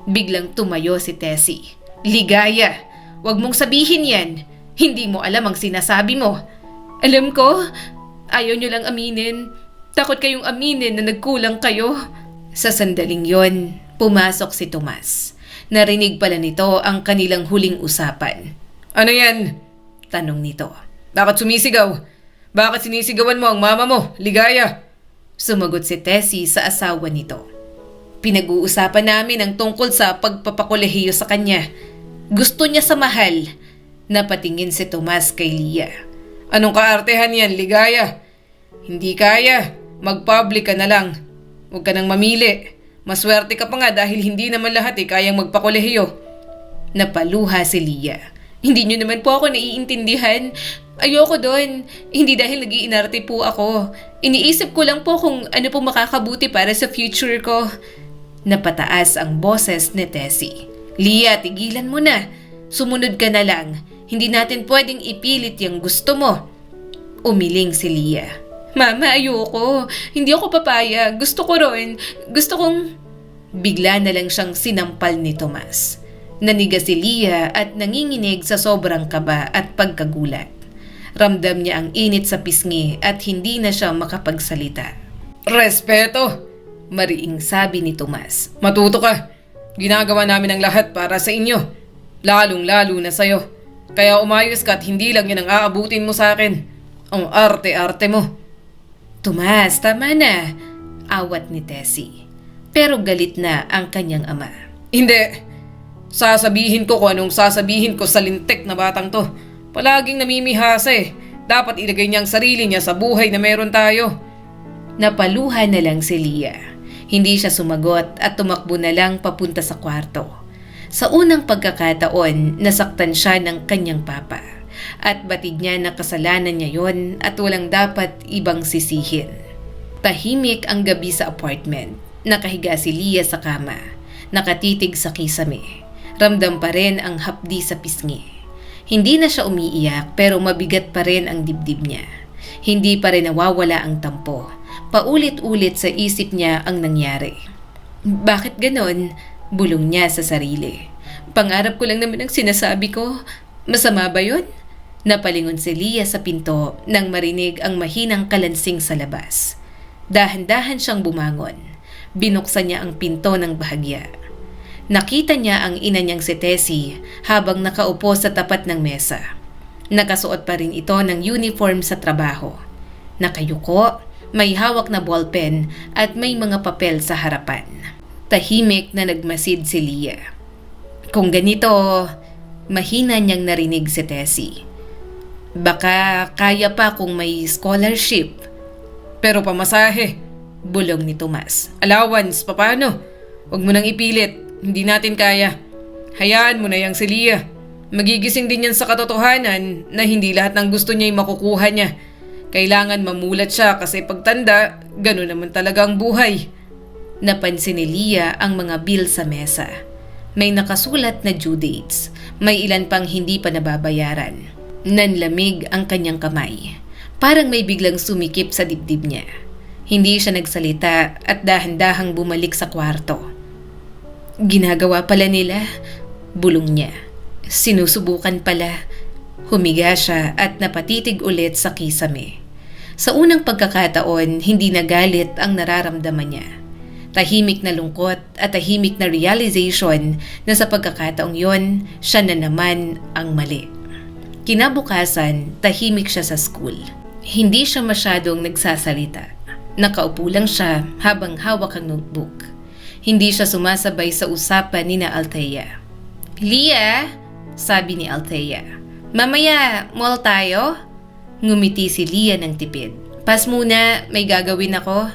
Biglang tumayo si Tessie. Ligaya, wag mong sabihin yan. Hindi mo alam ang sinasabi mo. Alam ko, ayaw niyo lang aminin. Takot kayong aminin na nagkulang kayo. Sa sandaling yon, pumasok si Tomas. Narinig pala nito ang kanilang huling usapan. Ano yan? Tanong nito. Bakit sumisigaw? Bakit sinisigawan mo ang mama mo, Ligaya? Sumagot si Tessie sa asawa nito. Pinag-uusapan namin ang tungkol sa pagpapakolehiyo sa kanya. Gusto niya sa mahal. Napatingin si Tomas kay Lia. Anong kaartehan yan, Ligaya? Hindi kaya. Mag-public ka na lang. Huwag ka nang mamili. Maswerte ka pa nga dahil hindi naman lahat kayang magpakolehiyo. Napaluha si Lia. Hindi niyo naman po ako naiintindihan. Ayoko doon. Hindi dahil nag-iinarte po ako. Iniisip ko lang po kung ano po makakabuti para sa future ko. Napataas ang boses ni Tessie. Lia, tigilan mo na. Sumunod ka na lang. Hindi natin pwedeng ipilit yung gusto mo. Umiling si Lia. Mama, ayoko. Hindi ako papayag. Gusto ko ron. Gusto kong... Bigla na lang siyang sinampal ni Tomas. Naniga si Lia at nanginginig sa sobrang kaba at pagkagulat. Ramdam niya ang init sa pisngi at hindi na siya makapagsalita. Respeto! Mariing sabi ni Tomas. Matuto ka. Ginagawa namin ang lahat para sa inyo. Lalong-lalo na sa'yo. Kaya umayos ka at hindi lang yan ang aabutin mo sa akin. Ang arte-arte mo. Tomas, tama na. Awat ni Tessie. Pero galit na ang kanyang ama. Hindi. Sasabihin ko kung anong sasabihin ko sa lintik na batang to. Palaging namimihasa Dapat ilagay niya ang sarili niya sa buhay na meron tayo. Napaluha na lang si Lia. Hindi siya sumagot at tumakbo na lang papunta sa kwarto. Sa unang pagkakataon, nasaktan siya ng kanyang papa. At batid niya na kasalanan niya yon at walang dapat ibang sisihin. Tahimik ang gabi sa apartment. Nakahiga si Lia sa kama. Nakatitig sa kisame. Ramdam pa rin ang hapdi sa pisngi. Hindi na siya umiiyak pero mabigat pa rin ang dibdib niya. Hindi pa rin nawawala ang tampo. Paulit-ulit sa isip niya ang nangyari. Bakit ganon? Bulong niya sa sarili. Pangarap ko lang naman ang sinasabi ko. Masama ba yun? Napalingon si Lia sa pinto nang marinig ang mahinang kalansing sa labas. Dahan-dahan siyang bumangon. Binuksan niya ang pinto ng bahagya. Nakita niya ang ina niyang si Tessie habang nakaupo sa tapat ng mesa. Nakasuot pa rin ito ng uniform sa trabaho. Nakayuko, may hawak na ballpen at may mga papel sa harapan. Tahimik na nagmasid si Lia. Kung ganito, mahina niyang narinig si Tessie. Baka kaya pa kung may scholarship. Pero pamasahe, bulong ni Tomas. Allowance, paano? Huwag mo nang ipilit, hindi natin kaya. Hayaan mo na yang si Lia. Magigising din yan sa katotohanan na hindi lahat ng gusto niya ay makukuha niya. Kailangan mamulat siya kasi pagtanda, gano'n naman talaga ang buhay. Napansin ni Lia ang mga bill sa mesa. May nakasulat na due dates. May ilan pang hindi pa nababayaran. Nanlamig ang kanyang kamay. Parang may biglang sumikip sa dibdib niya. Hindi siya nagsalita at dahan-dahang bumalik sa kwarto. Ginagawa pala nila, bulong niya. Sinusubukan pala. Humiga siya at napatitig ulit sa kisame. Sa unang pagkakataon, hindi nagalit ang nararamdaman niya. Tahimik na lungkot at tahimik na realization na sa pagkakataong yon, siya na naman ang mali. Kinabukasan, tahimik siya sa school. Hindi siya masyadong nagsasalita. Nakaupo lang siya habang hawak ang notebook. Hindi siya sumasabay sa usapan ni Althea. Lia, sabi ni Althea. Mamaya, mall tayo? Ngumiti si Lia ng tipid. Pas muna, may gagawin ako.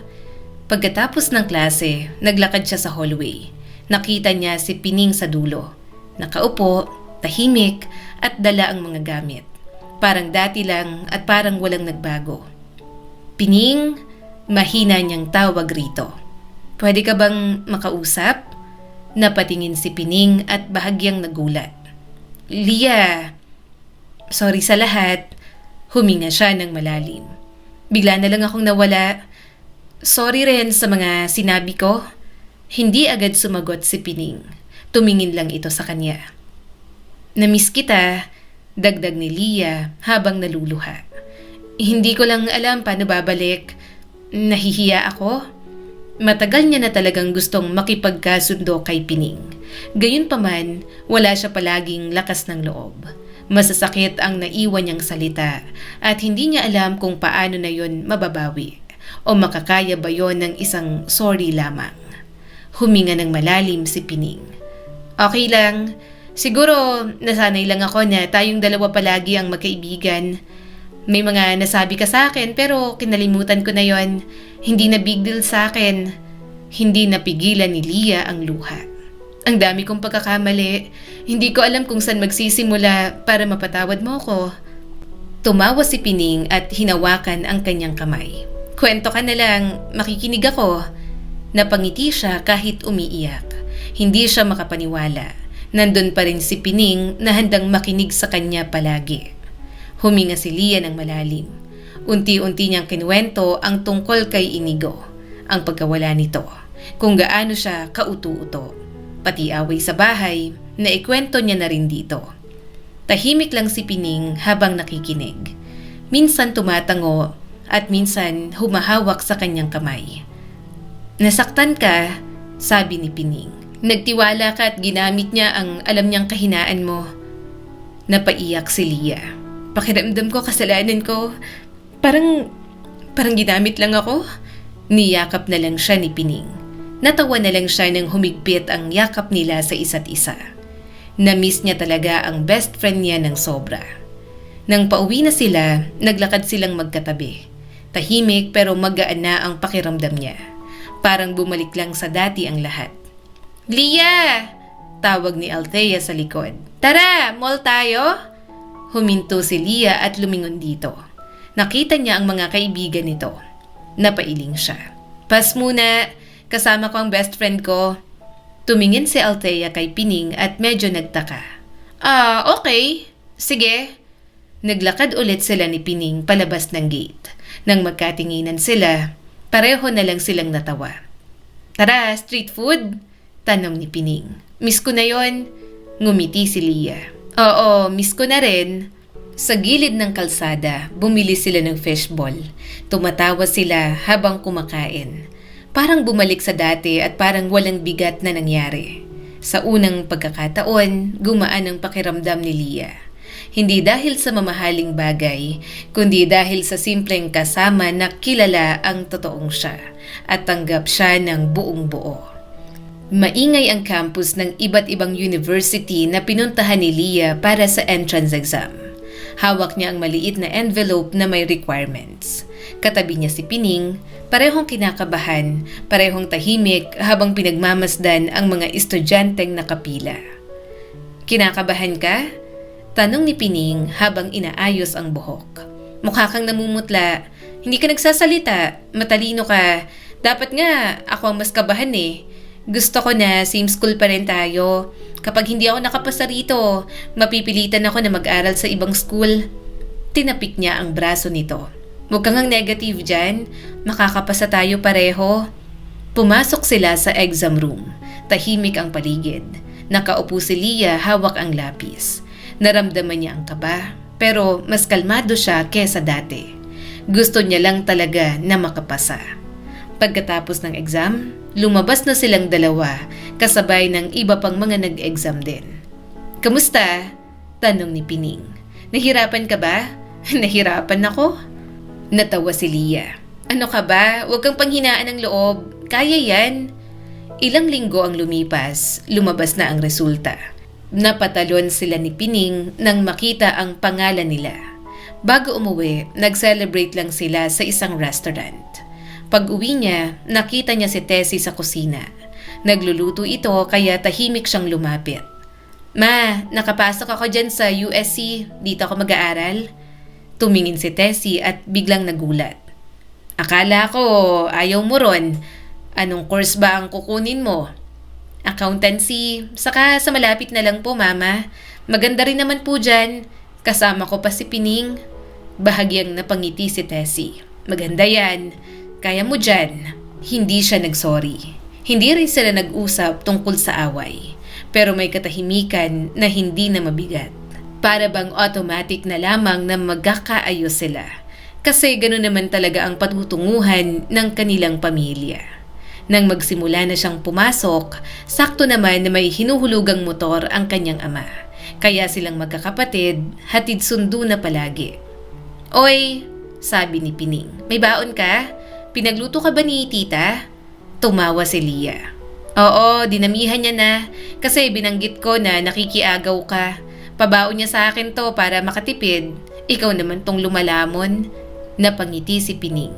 Pagkatapos ng klase, naglakad siya sa hallway. Nakita niya si Pining sa dulo. Nakaupo, tahimik, at dala ang mga gamit. Parang dati lang at parang walang nagbago. Pining, mahina niyang tawag rito. Pwede ka bang makausap? Napatingin si Pining at bahagyang nagulat. Lia, sorry sa lahat. Huminga siya ng malalim. Bigla na lang akong nawala. Sorry rin sa mga sinabi ko. Hindi agad sumagot si Pining. Tumingin lang ito sa kanya. Namiss kita, dagdag ni Lia habang naluluha. Hindi ko lang alam paano babalik. Nahihiya ako. Matagal niya na talagang gustong makipagkasundo kay Pining. Gayunpaman, wala siya palaging lakas ng loob. Masasakit ang naiwan niyang salita at hindi niya alam kung paano na yon mababawi o makakaya ba yon ng isang sorry lamang. Huminga ng malalim si Pining. Okay lang. Siguro nasanay lang ako na tayong dalawa palagi ang magkaibigan. May mga nasabi ka sa akin pero kinalimutan ko na yon. Hindi na big deal sa akin. Hindi napigilan ni Lia ang luha. Ang dami kong pagkakamali. Hindi ko alam kung saan magsisimula para mapatawad mo ko. Tumawa si Pining at hinawakan ang kanyang kamay. Kwento ka na lang, makikinig ako. Napangiti siya kahit umiiyak. Hindi siya makapaniwala. Nandun pa rin si Pining na handang makinig sa kanya palagi. Huminga si Lia ng malalim. Unti-unti niyang kinuwento ang tungkol kay Inigo, ang pagkawala nito, kung gaano siya kauto-uto. Pati away sa bahay, na ikwento niya na rin dito. Tahimik lang si Pining habang nakikinig. Minsan tumatango at minsan humahawak sa kanyang kamay. Nasaktan ka, sabi ni Pining. Nagtiwala ka at ginamit niya ang alam niyang kahinaan mo. Napaiyak si Lia. Pakiramdam ko kasalanan ko. Parang ginamit lang ako. Niyakap na lang siya ni Pining. Natawa na lang siya nang humigpit ang yakap nila sa isa't isa. Na-miss niya talaga ang best friend niya ng sobra. Nang pauwi na sila, naglakad silang magkatabi. Tahimik pero magaan na ang pakiramdam niya. Parang bumalik lang sa dati ang lahat. Lia! Tawag ni Althea sa likod. Tara, mall tayo? Huminto si Lia at lumingon dito. Nakita niya ang mga kaibigan nito. Napailing siya. Pas muna, kasama ko ang best friend ko. Tumingin si Althea kay Pining at medyo nagtaka. Okay. Sige. Naglakad ulit sila ni Pining palabas ng gate. Nang magkatinginan sila, pareho na lang silang natawa. Tara, street food? Tanong ni Pining. Miss ko na yon. Ngumiti si Lia. Oo, miss ko na rin. Sa gilid ng kalsada, bumili sila ng fishball. Tumatawa sila habang kumakain. Parang bumalik sa dati at parang walang bigat na nangyari. Sa unang pagkakataon, gumaan ang pakiramdam ni Lia. Hindi dahil sa mamahaling bagay, kundi dahil sa simpleng kasama na kilala ang totoong siya at tanggap siya ng buong buo. Maingay ang campus ng iba't ibang university na pinuntahan ni Lia para sa entrance exam. Hawak niya ang maliit na envelope na may requirements. Katabi niya si Pining, parehong kinakabahan, parehong tahimik habang pinagmamasdan ang mga estudyanteng nakapila. Kinakabahan ka? Tanong ni Pining habang inaayos ang buhok. Mukha kang namumutla, hindi ka nagsasalita, matalino ka. Dapat nga ako ang mas kabahan eh. Gusto ko na same school pa rin tayo. Kapag hindi ako nakapasa rito, mapipilitan ako na mag-aral sa ibang school. Tinapik niya ang braso nito. Huwag kang negative dyan. Makakapasa tayo pareho. Pumasok sila sa exam room. Tahimik ang paligid. Nakaupo si Lia hawak ang lapis. Naramdaman niya ang kaba, pero mas kalmado siya kesa dati. Gusto niya lang talaga na makapasa. Pagkatapos ng exam, lumabas na silang dalawa kasabay ng iba pang mga nag-exam din. Kamusta? Tanong ni Pining. Nahirapan ka ba? Nahirapan ako? Natawa si Lia. Ano ka ba? Huwag kang panghinaan ng loob. Kaya yan. Ilang linggo ang lumipas, lumabas na ang resulta. Napatalon sila ni Pining nang makita ang pangalan nila. Bago umuwi, nag-celebrate lang sila sa isang restaurant. Pag-uwi niya, nakita niya si Tessie sa kusina. Nagluluto ito kaya tahimik siyang lumapit. Ma, nakapasok ako dyan sa USC. Dito ako mag-aaral. Tumingin si Tessie at biglang nagulat. Akala ko ayaw mo ron. Anong course ba ang kukunin mo? Accountancy, saka sa malapit na lang po mama. Maganda rin naman po dyan. Kasama ko pa si Pining. Bahagyang napangiti si Tessie. Maganda yan. Kaya mo dyan. Hindi siya nagsorry. Hindi rin sila nag-usap tungkol sa away. Pero may katahimikan na hindi na mabigat. Para bang automatic na lamang na magkakaayos sila. Kasi gano'n naman talaga ang patutunguhan ng kanilang pamilya. Nang magsimula na siyang pumasok, sakto naman na may hinuhulugang motor ang kanyang ama. Kaya silang magkakapatid, hatid sundo na palagi. Oy, sabi ni Pining, may baon ka? Pinagluto ka ba ni tita? Tumawa si Lia. Oo, dinamihan niya na. Kasi binanggit ko na nakikiagaw ka. Pabaon niya sa akin to para makatipid. Ikaw naman tong lumalamon. Napangiti si Pining.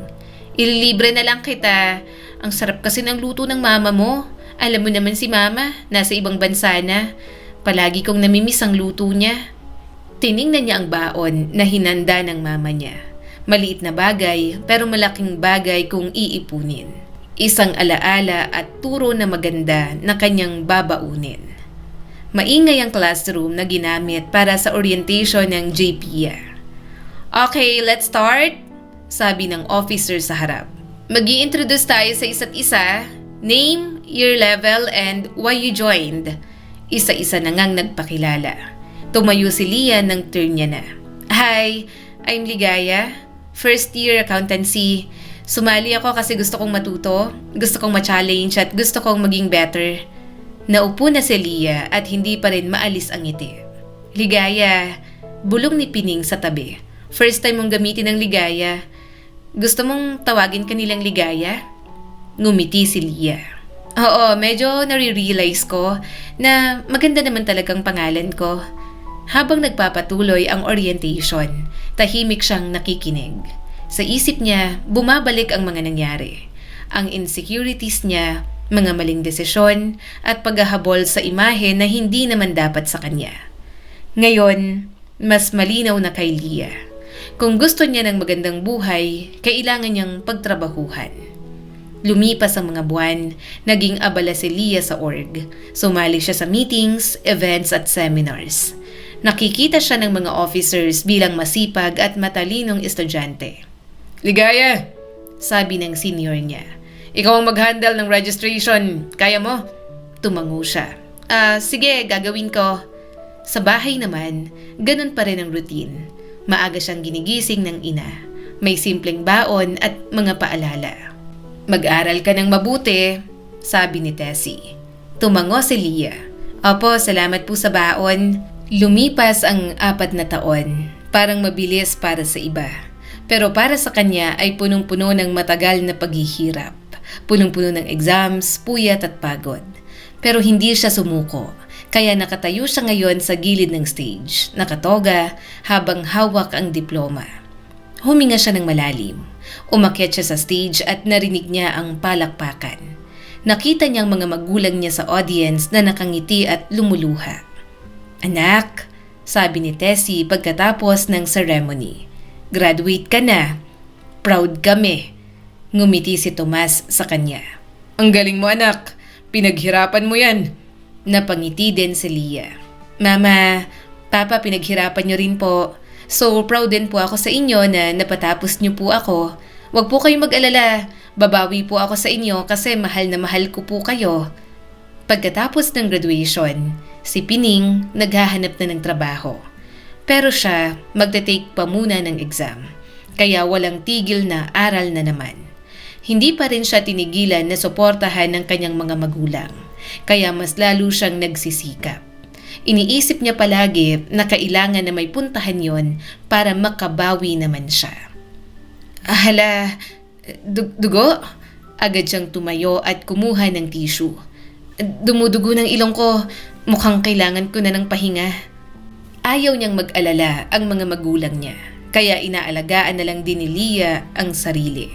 Ililibre na lang kita. Ang sarap kasi ng luto ng mama mo. Alam mo naman si mama, nasa ibang bansa na. Palagi kong namimiss ang luto niya. Tiningnan niya ang baon na hinanda ng mama niya. Maliit na bagay pero malaking bagay kung iipunin. Isang alaala at turo na maganda na kanyang babaunin. Maingay ang classroom na ginamit para sa orientation ng JPIA. Okay, let's start, sabi ng officer sa harap. Mag-i-introduce tayo sa isa't isa. Name, year level, and why you joined. Isa-isa na ngang nagpakilala. Tumayo si Lia ng turn niya na. Hi, I'm Ligaya. First year accountancy. Sumali ako kasi gusto kong matuto, gusto kong ma-challenge at gusto kong maging better. Naupo na si Lia at hindi pa rin maalis ang ngiti. Ligaya, bulong ni Pining sa tabi. First time mong gamitin ang Ligaya. Gusto mong tawagin kanilang Ligaya? Ngumiti si Lia. Oo, medyo nare-realize ko na maganda naman talagang pangalan ko. Habang nagpapatuloy ang orientation, tahimik siyang nakikinig. Sa isip niya, bumabalik ang mga nangyari. Ang insecurities niya, mga maling desisyon, at paghahabol sa imahe na hindi naman dapat sa kanya. Ngayon, mas malinaw na kay Lia. Kung gusto niya ng magandang buhay, kailangan niyang pagtrabahuhan. Lumipas ang mga buwan, naging abala si Lia sa org. Sumali siya sa meetings, events at seminars. Nakikita siya ng mga officers bilang masipag at matalinong estudyante. Ligaya, sabi ng senior niya. Ikaw ang mag-handle ng registration. Kaya mo? Tumango siya. Sige, gagawin ko. Sa bahay naman, ganun pa rin ang routine. Maaga siyang ginigising ng ina. May simpleng baon at mga paalala. Mag-aral ka ng mabuti, sabi ni Tessie. Tumango si Lia. Opo, salamat po sa baon. Lumipas ang 4 na taon. Parang mabilis para sa iba. Pero para sa kanya ay punong-puno ng matagal na paghihirap. Punong-puno ng exams, puyat at pagod. Pero hindi siya sumuko. Kaya nakatayo siya ngayon sa gilid ng stage, nakatoga habang hawak ang diploma. Huminga siya ng malalim. Umakyat siya sa stage at narinig niya ang palakpakan. Nakita niyang mga magulang niya sa audience na nakangiti at lumuluha. Anak, sabi ni Tessie pagkatapos ng ceremony. Graduate ka na. Proud kami. Ngumiti si Tomas sa kanya. Ang galing mo anak. Pinaghirapan mo yan. Napangiti din si Lia. Mama, Papa, pinaghirapan niyo rin po. So proud din po ako sa inyo na napatapos niyo po ako. Huwag po kayong mag-alala. Babawi po ako sa inyo kasi mahal na mahal ko po kayo. Pagkatapos ng graduation, si Pining naghahanap na ng trabaho. Pero siya magte-take pa muna ng exam. Kaya walang tigil na aral na naman. Hindi pa rin siya tinigilan na suportahan ng kanyang mga magulang. Kaya mas lalo siyang nagsisikap. Iniisip niya palagi na kailangan na may puntahan yon para makabawi naman siya. Hala, dugo? Agad siyang tumayo at kumuha ng tissue. Dumudugo ng ilong ko, mukhang kailangan ko na ng pahinga. Ayaw niyang mag-alala ang mga magulang niya, kaya inaalagaan na lang din ni Lia ang sarili.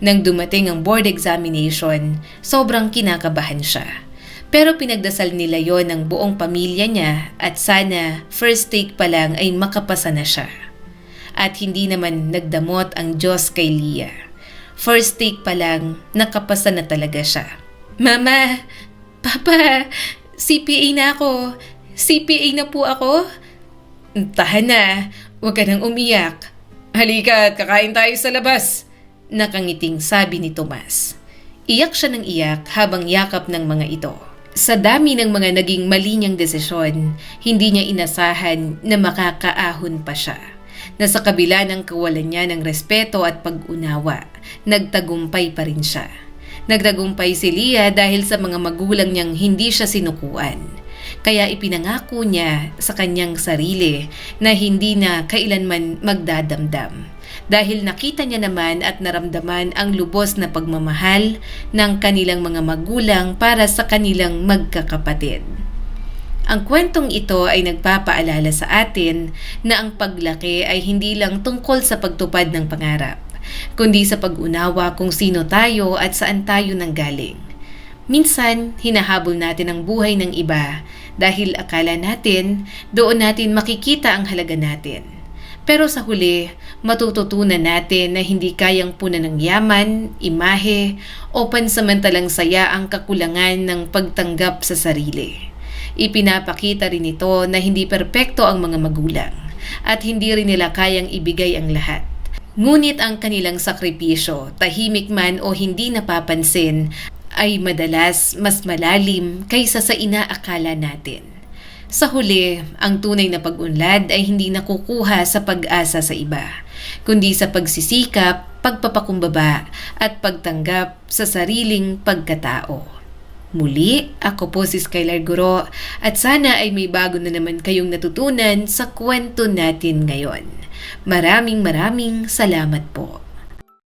Nang dumating ang board examination, sobrang kinakabahan siya. Pero pinagdasal nila yon ng buong pamilya niya at sana first take pa lang ay makapasa na siya. At hindi naman nagdamot ang Diyos kay Leah. First take pa lang, nakapasa na talaga siya. Mama, Papa, CPA na ako. CPA na po ako. Tahan na, huwag ka nang umiyak. Halika at kakain tayo sa labas. Nakangiting sabi ni Tomas. Iyak siya ng iyak habang yakap ng mga ito. Sa dami ng mga naging mali niyang desisyon, hindi niya inasahan na makakaahon pa siya. Na sa kabila ng kawalan niya ng respeto at pag-unawa, nagtagumpay pa rin siya. Nagtagumpay si Leah dahil sa mga magulang niyang hindi siya sinukuan. Kaya ipinangako niya sa kanyang sarili na hindi na kailanman magdadamdam. Dahil nakita niya naman at naramdaman ang lubos na pagmamahal ng kanilang mga magulang para sa kanilang magkakapatid. Ang kwentong ito ay nagpapaalala sa atin na ang paglaki ay hindi lang tungkol sa pagtupad ng pangarap, kundi sa pag-unawa kung sino tayo at saan tayo nanggaling. Minsan, hinahabol natin ang buhay ng iba dahil akala natin doon natin makikita ang halaga natin. Pero sa huli, matututunan natin na hindi kayang punan ng yaman, imahe, o pansamantalang saya ang kakulangan ng pagtanggap sa sarili. Ipinapakita rin ito na hindi perpekto ang mga magulang at hindi rin nila kayang ibigay ang lahat. Ngunit ang kanilang sakripisyo, tahimik man o hindi napapansin, ay madalas mas malalim kaysa sa inaakala natin. Sa huli, ang tunay na pag-unlad ay hindi nakukuha sa pag-asa sa iba, kundi sa pagsisikap, pagpapakumbaba at pagtanggap sa sariling pagkatao. Muli, ako po si Skylar Guro at sana ay may bago na naman kayong natutunan sa kwento natin ngayon. Maraming salamat po.